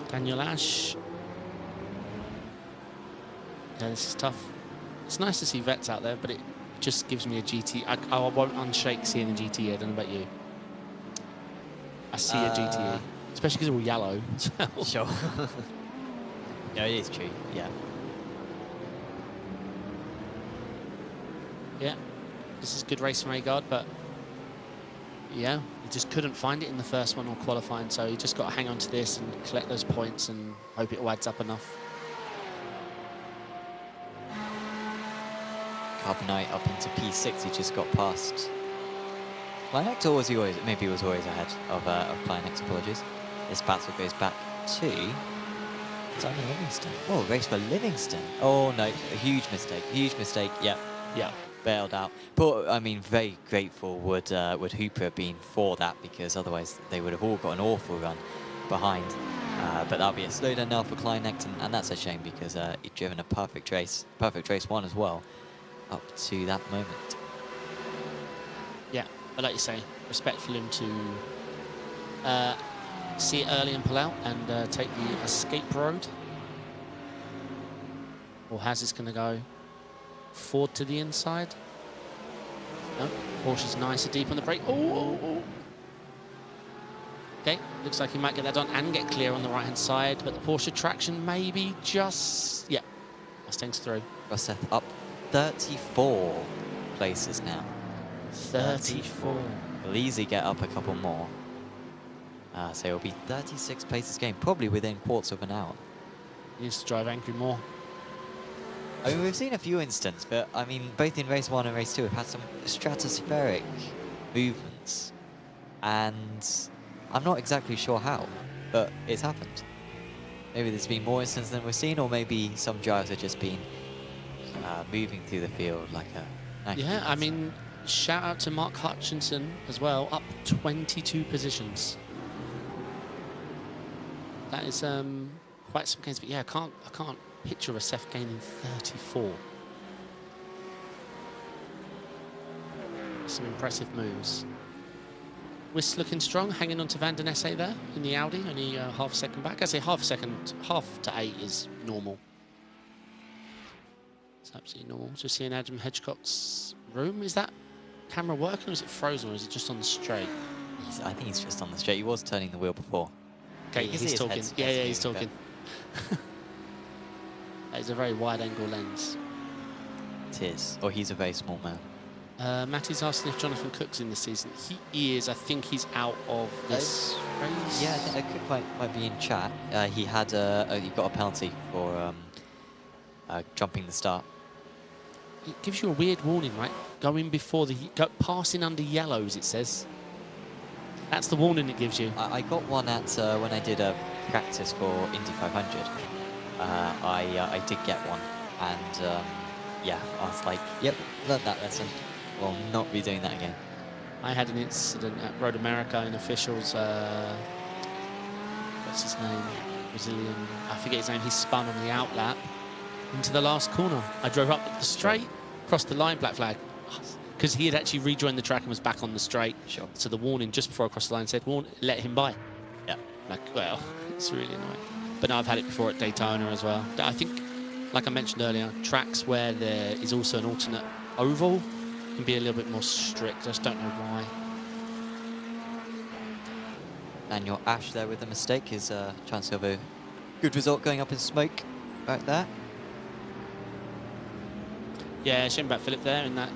Daniel Ash. Yeah, this is tough. It's nice to see vets out there, but it just gives me a GT. I won't unshake seeing a GT. I don't know about you. I see a GTE, especially because they're all yellow. Sure. No, it is true. Yeah. Yeah, this is good race from Agard, but yeah, he just couldn't find it in the first one or qualifying, so he just got to hang on to this and collect those points and hope it adds up enough. Carbonite up into P6, he just got past. Clinex, or was he always, maybe he was always ahead of Clinex, apologies. This battle goes back to Simon Livingston. Oh, race for Livingston. Oh no, a huge mistake, yep. Yeah. Bailed out. But I mean, very grateful would Hooper have been for that, because otherwise they would have all got an awful run behind. But that'll be a slowdown now for Clinex, and that's a shame, because he'd driven a perfect race one as well, up to that moment. Yeah, but like you say, respect for him to see it early and pull out and take the escape road. Or how's this going to go? Forward to the inside. No, Porsche's nice and deep on the brake. Oh. Okay, looks like he might get that done and get clear on the right-hand side, but the Porsche traction maybe just... Yeah, Mustang's through. Rosseth up 34 places now. 34. He'll easily get up a couple more. So it'll be 36 places game, probably within quarters of an hour. He needs to drive angry more. I mean, we've seen a few instances, but I mean, both in race 1 and race 2, we've had some stratospheric movements, and I'm not exactly sure how, but it's happened. Maybe there's been more instances than we've seen, or maybe some drivers have just been moving through the field like a... Yeah, I mean, shout out to Mark Hutchinson as well, up 22 positions. That is quite some gains, but yeah, I can't picture a Seth gaining 34. Some impressive moves. Wiss looking strong, hanging on to Van den Esse there in the Audi, only half a second back. I say half a second, half to 8 is normal. It's absolutely normal. Just seeing Adam Hedgecock's room. Is that camera working, or is it frozen, or is it just on the straight? I think he's just on the straight. He was turning the wheel before. Okay, he's talking. Yeah, he's talking. That is a very wide-angle lens. It is. Or he's a very small man. Matty's asking if Jonathan Cook's in this season. He is. I think he's out of this race. Yeah, I think Cook might be in chat. He had he got a penalty for jumping the start. It gives you a weird warning, right? Going before passing under yellows, it says. That's the warning it gives you. I got one at when I did a practice for Indy 500. I did get one, and yeah, I was like, yep, learned that lesson. Will not be doing that again. I had an incident at Road America in officials. What's his name? Brazilian. I forget his name. He spun on the out lap into the last corner. I drove up the straight, crossed the line, black flag. Because he had actually rejoined the track and was back on the straight. Sure. So the warning just before I crossed the line said, let him by. Yeah. Like, well, it's really annoying. But no, I've had it before at Daytona as well. I think, like I mentioned earlier, tracks where there is also an alternate oval can be a little bit more strict. I just don't know why. And your Ash there with the mistake is a chance of a good result going up in smoke right there. Yeah, shame about Philip there in that.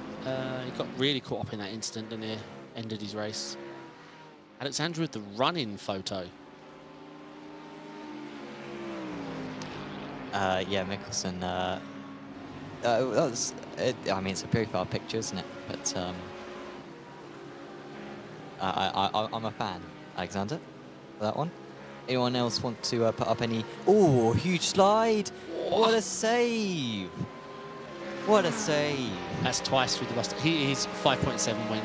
He got really caught up in that incident and he ended his race. Alexandra with the run-in photo. Yeah, Mickelson. That was, I mean, it's a very far picture, isn't it? But I'm a fan, Alexander, for that one. Anyone else want to put up any? Oh, huge slide! What a save! What a save! That's twice through the bust. He is 5.7 win.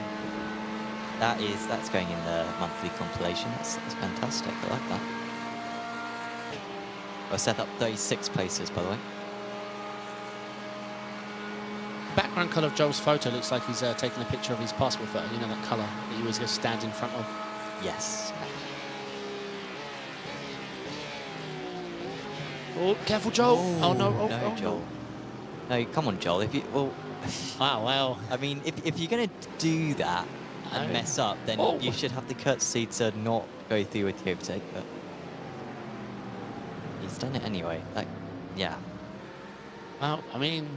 That's going in the monthly compilation. That's fantastic. I like that. I'll set up 36 places, by the way. Background colour of Joel's photo looks like he's taking a picture of his passport photo. You know that colour that you always go stand in front of. Yes. Oh, careful, Joel! Oh no! No, Joel. No, come on, Joel. If you Wow, well. I mean, if you're going to do that and mess up, then you should have the courtesy to not go through with the overtake, but he's done it anyway. Like, yeah. Well, I mean,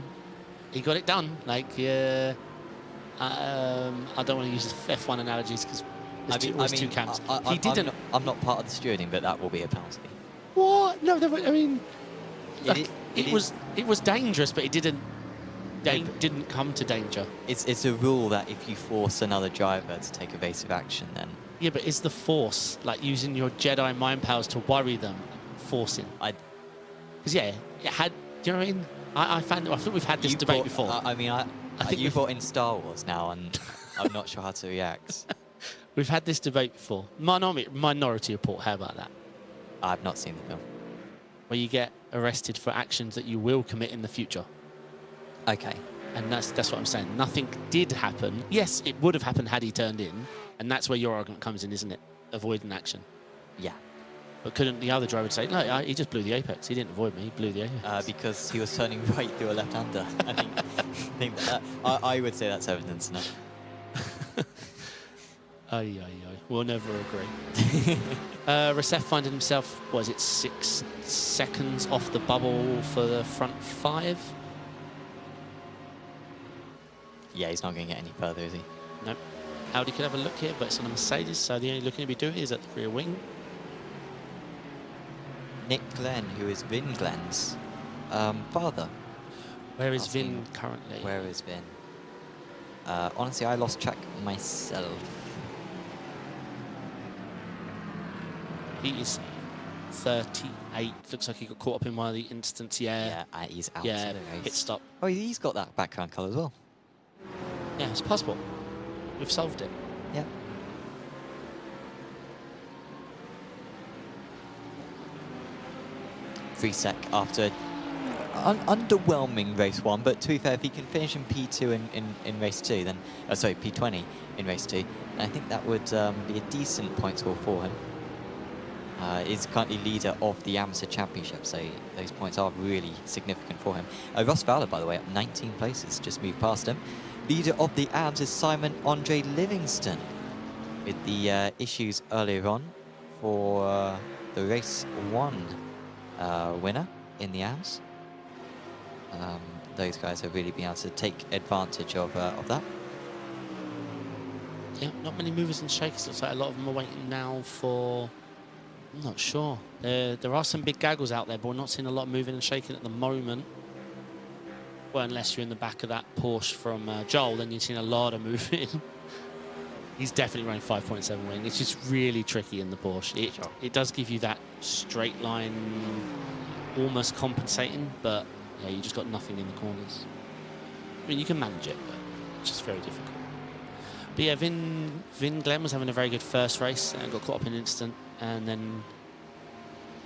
he got it done. Like, I don't want to use F1 analogies because there's two camps. He didn't. I'm not part of the stewarding, but that will be a penalty. What? No, I mean, it was dangerous, but it didn't come to danger. It's a rule that if you force another driver to take evasive action, then... Yeah, but is the force, like using your Jedi mind powers to worry them, forcing? Because, yeah, it had... Do you know what I mean? I think we've had this debate before. I mean, I think you brought in Star Wars now, and I'm not sure how to react. We've had this debate before. Minority Report, how about that? I've not seen the film. Where you get arrested for actions that you will commit in the future. Okay. And that's what I'm saying. Nothing did happen. Yes, it would have happened had he turned in. And that's where your argument comes in, isn't it? Avoiding action. Yeah. But couldn't the other driver say, no, he just blew the apex. He didn't avoid me. He blew the apex. Because he was turning right through a left-hander. I would say that's evidence enough. Aye. We'll never agree. Rennsport finding himself, what is it, 6 seconds off the bubble for the front 5? Yeah, he's not going to get any further, is he? Nope. Audi could have a look here, but it's on a Mercedes, so the only looking to be doing is at the rear wing. Nick Glenn, who is Vin Glenn's father. Where is Vin currently? Where is Vin? Honestly, I lost track myself. He is 38. Looks like he got caught up in one of the incidents. Yeah, he's out of the race. Pit stop. Oh, he's got that background colour as well. Yeah, it's possible. We've solved it. Yeah. Free sec after underwhelming race 1, but to be fair, if he can finish in P2 in race 2, then sorry, P20 in race 2, then I think that would be a decent point score for him. He's currently leader of the Amateur Championship, so those points are really significant for him. Ross Fowler, by the way, up 19 places, just moved past him. Leader of the AMS is Simon Andre Livingston, with the issues earlier on for the race 1 winner in the AMS. Those guys have really been able to take advantage of that. Yeah, not many movers and shakers. Looks like a lot of them are waiting now for... I'm not sure. There are some big gaggles out there, but we're not seeing a lot of moving and shaking at the moment. Well, unless you're in the back of that Porsche from Joel, then you're seeing a lot of moving. He's definitely running 5.7 wing. It's just really tricky in the Porsche. It does give you that straight line, almost compensating, but yeah, you just got nothing in the corners. I mean, you can manage it, but it's just very difficult. But yeah, Vin Glenn was having a very good first race and got caught up in an incident. And then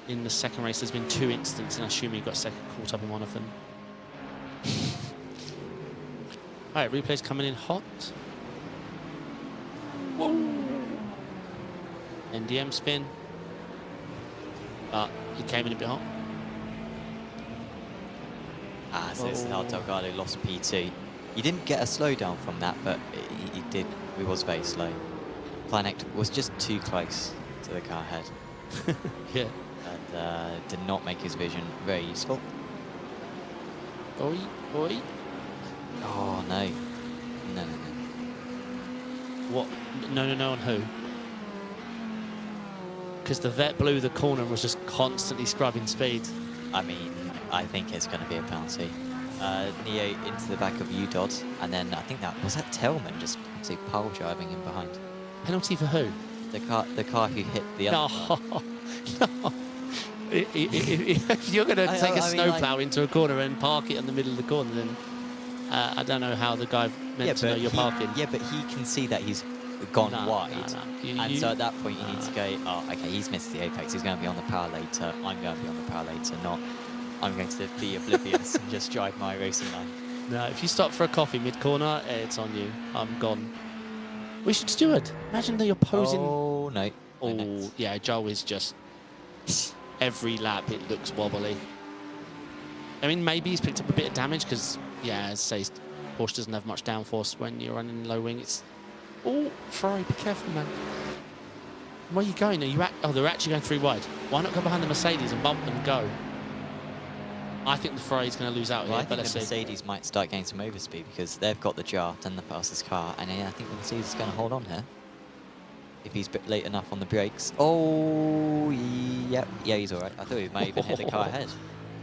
in the second race, there's been 2 incidents, and I assume he got caught up in one of them. All right, replay's coming in hot. Whoa. NDM spin. But it came in a bit hot. So it's now Delgado lost P2. He didn't get a slowdown from that, but he did. He was very slow. Planet was just too close to the car ahead. Yeah. And did not make his vision very useful. Oi. Oh, no. No. What? No on who? Because the vet blew the corner and was just constantly scrubbing speed. I mean, I think it's going to be a penalty. Neo into the back of UDOD, and then I think was that Tellman just absolutely pile driving in behind. Penalty for who? The car who hit the other car. No. If you're going to take a snowplow into a corner and park it in the middle of the corner, then I don't know how the guy meant to know you're parking. Yeah, but he can see that he's gone wide. No. So at that point, you need to go, oh, okay, he's missed the apex. He's going to be on the power later. I'm going to be on the power later, not I'm going to be oblivious and just drive my racing line. No, if you stop for a coffee mid-corner, it's on you. I'm gone. We should steward. Imagine that you're posing. Oh, no. Oh, yeah, Joe is just... Every lap, it looks wobbly. I mean, maybe he's picked up a bit of damage because, yeah, as I say, Porsche doesn't have much downforce when you're running low wing. It's... Oh, Ferrari, be careful, man. Where are you going? Are you oh, they're actually going 3 wide. Why not go behind the Mercedes and bump and go? I think the Ferrari's going to lose out well, here, I but think let's the see. Mercedes might start getting some overspeed because they've got the draft and the fastest car, and I think the Mercedes is going to hold on here. If he's a bit late enough on the brakes. Oh, yeah, he's all right. I thought he might even hit the car ahead.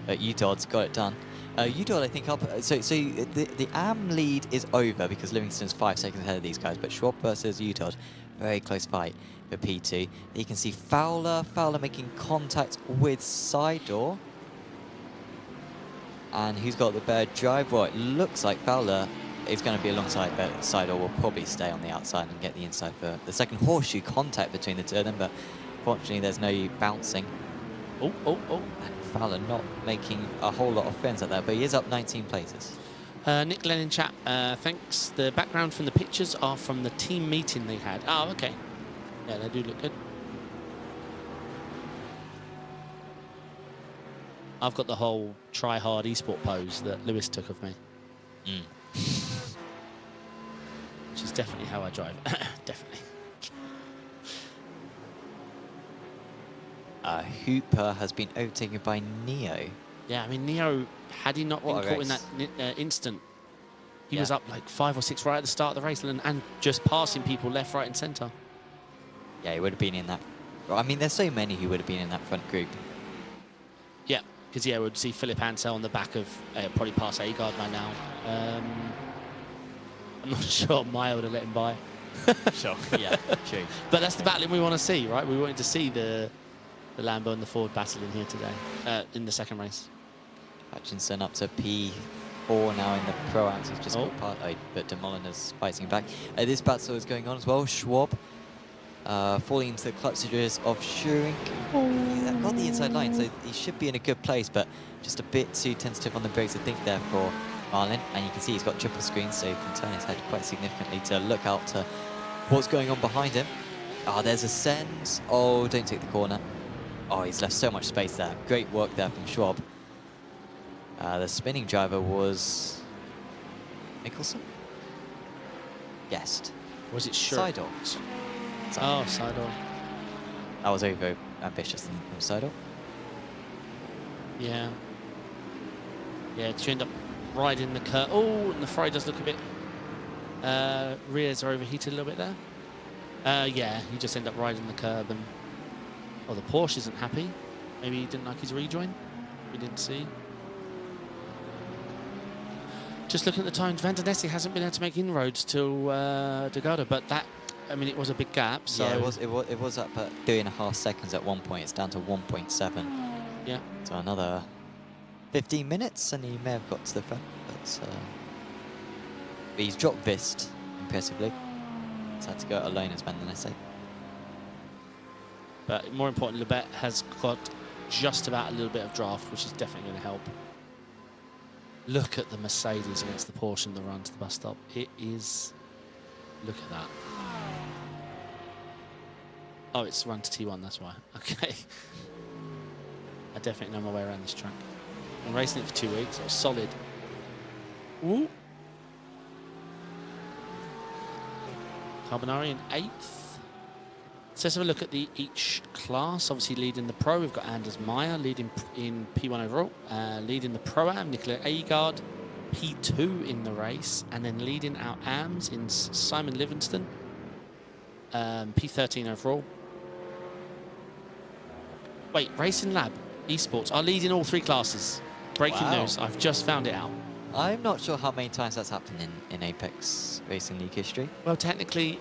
But Udod's got it done. Udod, I think, up. So the AM lead is over because Livingston's 5 seconds ahead of these guys. But Schwab versus Udod, very close fight for P2. You can see Fowler making contact with Seidor. And who's got the better drive? Well, it looks like Fowler is going to be alongside, but Seidor will probably stay on the outside and get the inside for the second horseshoe contact between the two of them. But fortunately, there's no bouncing. Oh. And Fowler not making a whole lot of friends at that, but he is up 19 places. Nick Lennon chat, thanks. The background from the pictures are from the team meeting they had. Oh, okay. Yeah, they do look good. I've got the whole try-hard esport pose that Lewis took of me. Which is definitely how I drive. Definitely. Hooper has been overtaken by Neo. Yeah, I mean, Neo, had he not been caught in that instant, he was up like 5 or 6 right at the start of the race and just passing people left, right and centre. Yeah, he would have been in that. I mean, there's so many who would have been in that front group. Yeah, because we'd see Philip Ansell on the back of probably past Agard by now. I'm not sure Maya would have let him by. Sure, yeah, true. But that's the battling we want to see, right? We wanted to see the Lambo and the Ford battling here today in the second race. Hutchinson up to P4 now in the Pro-Ams. He's just got part, but De Molina's fighting back. This battle is going on as well. Schwab falling into the clutches of Schuring. He's got the inside line, so he should be in a good place, but just a bit too tentative on the brakes, I think, there for Marlin. And you can see he's got triple screen, so he can turn his head quite significantly to look out to what's going on behind him. Oh, there's a send. Oh, don't take the corner. Oh, he's left so much space there. Great work there from Schwab. The spinning driver was Mickelson? Guessed. Was it sure? Seidor. Oh, Seidor. That was over ambitious from Seidor. Yeah. Yeah, to end up riding the curve. Oh, and the Ferrari does look a bit... rears are overheated a little bit there. Yeah, he just ended up riding the curb and... Oh, the Porsche isn't happy. Maybe he didn't like his rejoin. We didn't see. Just looking at the times, Van der Nessy hasn't been able to make inroads to Degada, but that, I mean, it was a big gap. So yeah, it was up at 3.5 seconds at one point. It's down to 1.7. Yeah. So another 15 minutes, and he may have got to the front, but he's dropped Vist impressively. He's had to go alone as Van der Nessy. But more importantly, Lebet has got just about a little bit of draft, which is definitely going to help. Look at the Mercedes against the Porsche in the run to the bus stop. It is... Look at that. Oh, it's run to T1, that's why. Okay. I definitely know my way around this track. I'm racing it for 2 weeks. It was solid. Ooh. Carbonari in 8th. So let's have a look at each class. Obviously leading the Pro, we've got Anders Meyer leading in P1 overall. Leading the Pro-Am, Nicola Agard, P2 in the race. And then leading our AMs in Simon Livingston, P13 overall. Wait, Racing Lab Esports are leading all 3 classes. Breaking news, I've just found it out. I'm not sure how many times that's happened in Apex Racing League history. Well, technically,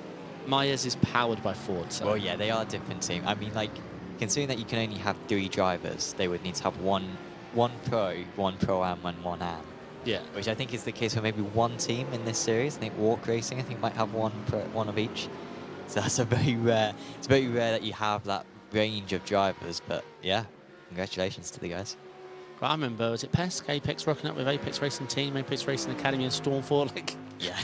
Myers is powered by Ford. So. Well, yeah, they are different teams. I mean, like, considering that you can only have 3 drivers, they would need to have one Pro, one Pro-Am, and one Am. Yeah. Which I think is the case for maybe one team in this series. I think Walk Racing, I think, might have one of each. So that's a very rare. It's very rare that you have that range of drivers. But yeah, congratulations to the guys. I remember, was it PESC? Apex rocking up with Apex Racing Team, Apex Racing Academy, and Storm4. Like, yeah.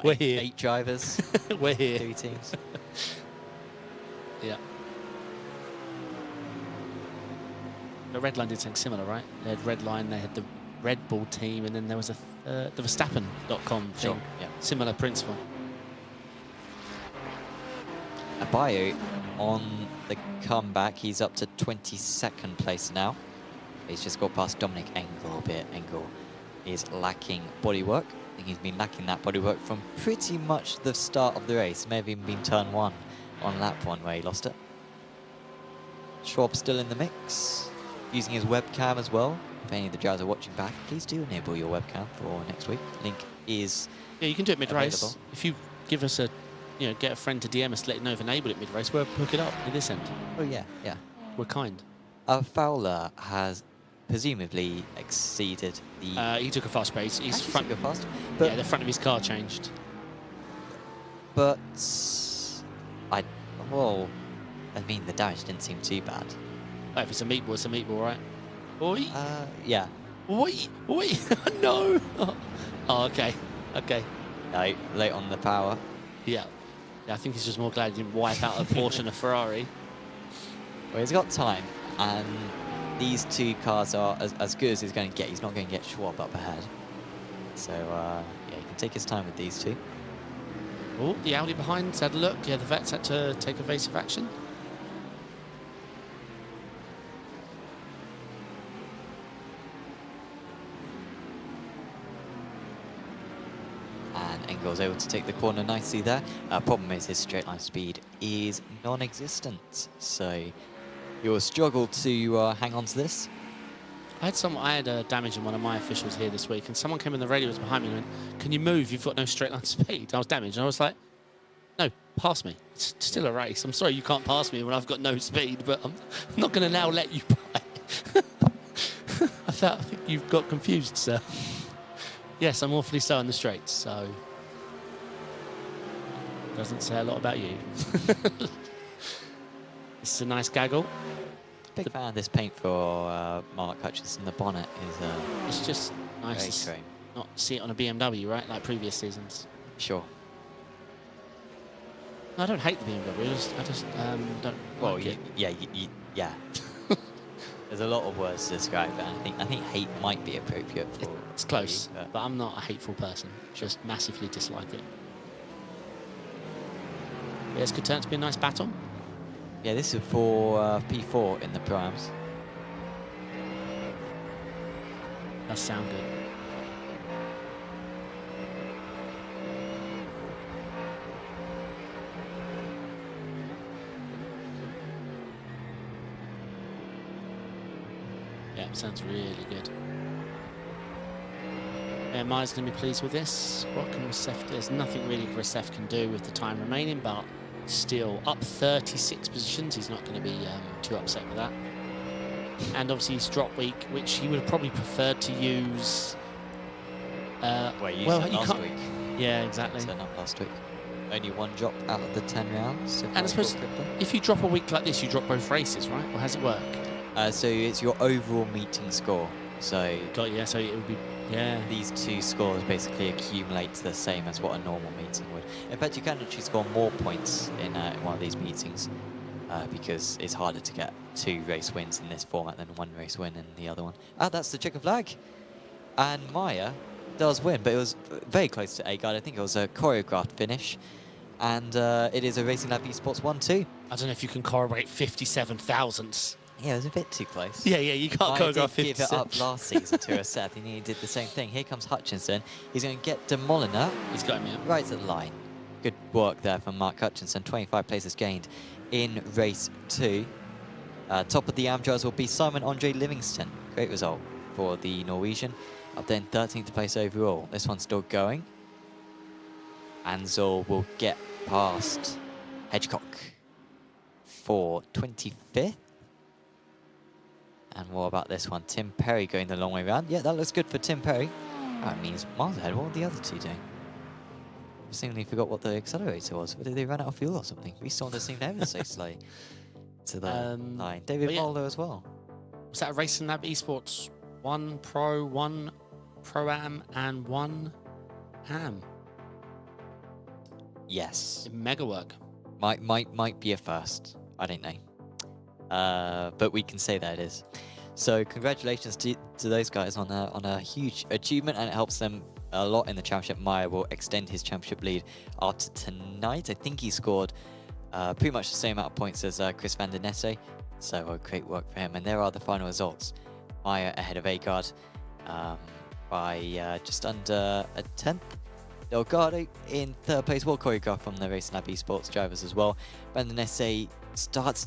We're here. 8 drivers. We're here. 3 teams. Yeah. The Redline did something similar, right? They had Redline, they had the Red Bull team, and then there was the Verstappen.com thing. Sure, yeah. Similar principle. Abayo on the comeback. He's up to 22nd place now. He's just got past Dominic Engel a bit. Engel is lacking bodywork. I think he's been lacking that bodywork from pretty much the start of the race. May have even been turn 1 on lap 1 where he lost it. Schwab still in the mix, using his webcam as well. If any of the drivers are watching back, please do enable your webcam for next week. Link is Yeah, you can do it mid-race. available. If you give us a, get a friend to DM us, let you know if enabled it mid-race, we'll hook it up at this end. Oh yeah, yeah. We're kind. Fowler has presumably exceeded the... He took a fast pace. He's front. Took a fast, but, Yeah, the front of his car changed. but I mean, the damage didn't seem too bad. Oh, if it's a meatball, it's a meatball, right? Oi! Yeah. Oi! Oi! No! Oh, okay. Okay. No, late on the power. Yeah. Yeah, I think he's just more glad he didn't wipe out a Porsche and a Ferrari. Well, he's got time, and these two cars are as good as he's going to get. He's not going to get Schwab up ahead. So, yeah, he can take his time with these two. Oh, the Audi behind had a look. Yeah, the vets had to take evasive action. And Engel's able to take the corner nicely there. Problem is his straight line speed is non-existent, so you'll struggle to hang on to this. I had damage in one of my officials here this week, and someone came in the radio was behind me and went, "Can you move? You've got no straight line speed." I was damaged, and I was like, "No, pass me. It's still a race. I'm sorry you can't pass me when I've got no speed, but I'm not going to now let you by." I think you've got confused, sir. Yes, I'm awfully slow in the straights, so doesn't say a lot about you. This is a nice gaggle. Big fan of this paint for Mark Hutchinson. The bonnet is It's just nice very to strange. not see it on a BMW, right, like previous seasons. Sure. I don't hate the BMW. I just don't Well, like it. yeah. There's a lot of words to describe it. I think hate might be appropriate for. It's close, you, but I'm not a hateful person. Just massively dislike it. Yeah, this could turn out to be a nice battle. Yeah, this is for P4 in the primes. Does sound good. Yeah, sounds really good. Maya's going to be pleased with this. What can Rousseff do? There's nothing really Rousseff can do with the time remaining, but still up 36 positions. He's not going to be too upset with that. And obviously his drop week, which he would have probably preferred to use. Well, you said last week. Yeah, exactly. Turn up last week. Only one drop out of the 10 rounds. And I suppose if you drop a week like this, you drop both races, right? Or how does it work? So it's your overall meeting score. So Got yeah. So it would be these two scores basically accumulate the same as what a normal meeting would. In fact, you can actually score more points in one of these meetings because it's harder to get 2 race wins in this format than 1 race win in the other one. Ah, that's the chicken flag. And Maya does win, but it was very close to A-Guide. I think it was a choreographed finish. And it is a Racing Lab Esports 1-2. I don't know if you can corroborate 57 thousandths. Yeah, it was a bit too close. Yeah, you can't I choreograph did 57. give it up last season to Seth. He did the same thing. Here comes Hutchinson. He's going to get De Molina. He's got him, yeah. Right at the line. Good work there from Mark Hutchinson. 25 places gained in race 2. Top of the Amjars will be Simon Andre Livingston. Great result for the Norwegian. Up there in 13th place overall. This one's still going. Ansel will get past Hedgecock for 25th. And what about this one? Tim Perry going the long way round. Yeah, that looks good for Tim Perry. That means miles ahead. What were the other two doing? I seemingly forgot what the accelerator was. Did they run out of fuel or something? We saw them seem ever so slow to the line. David Bowler as well. Was that Racing Lab Esports 1 Pro, 1 Pro-Am, and 1 Am? Yes. Mega work. Might be a first. I don't know. But we can say that it is. So congratulations to those guys on a huge achievement, and it helps them a lot in the championship. Maya will extend his championship lead after tonight. I think he scored pretty much the same amount of points as Chris van der Nesse, so great work for him. And there are the final results. Maya ahead of Agard by just under a tenth. Delgado in third place, well choreographed from the Racing Lab Esports drivers as well. Van der Nesse starts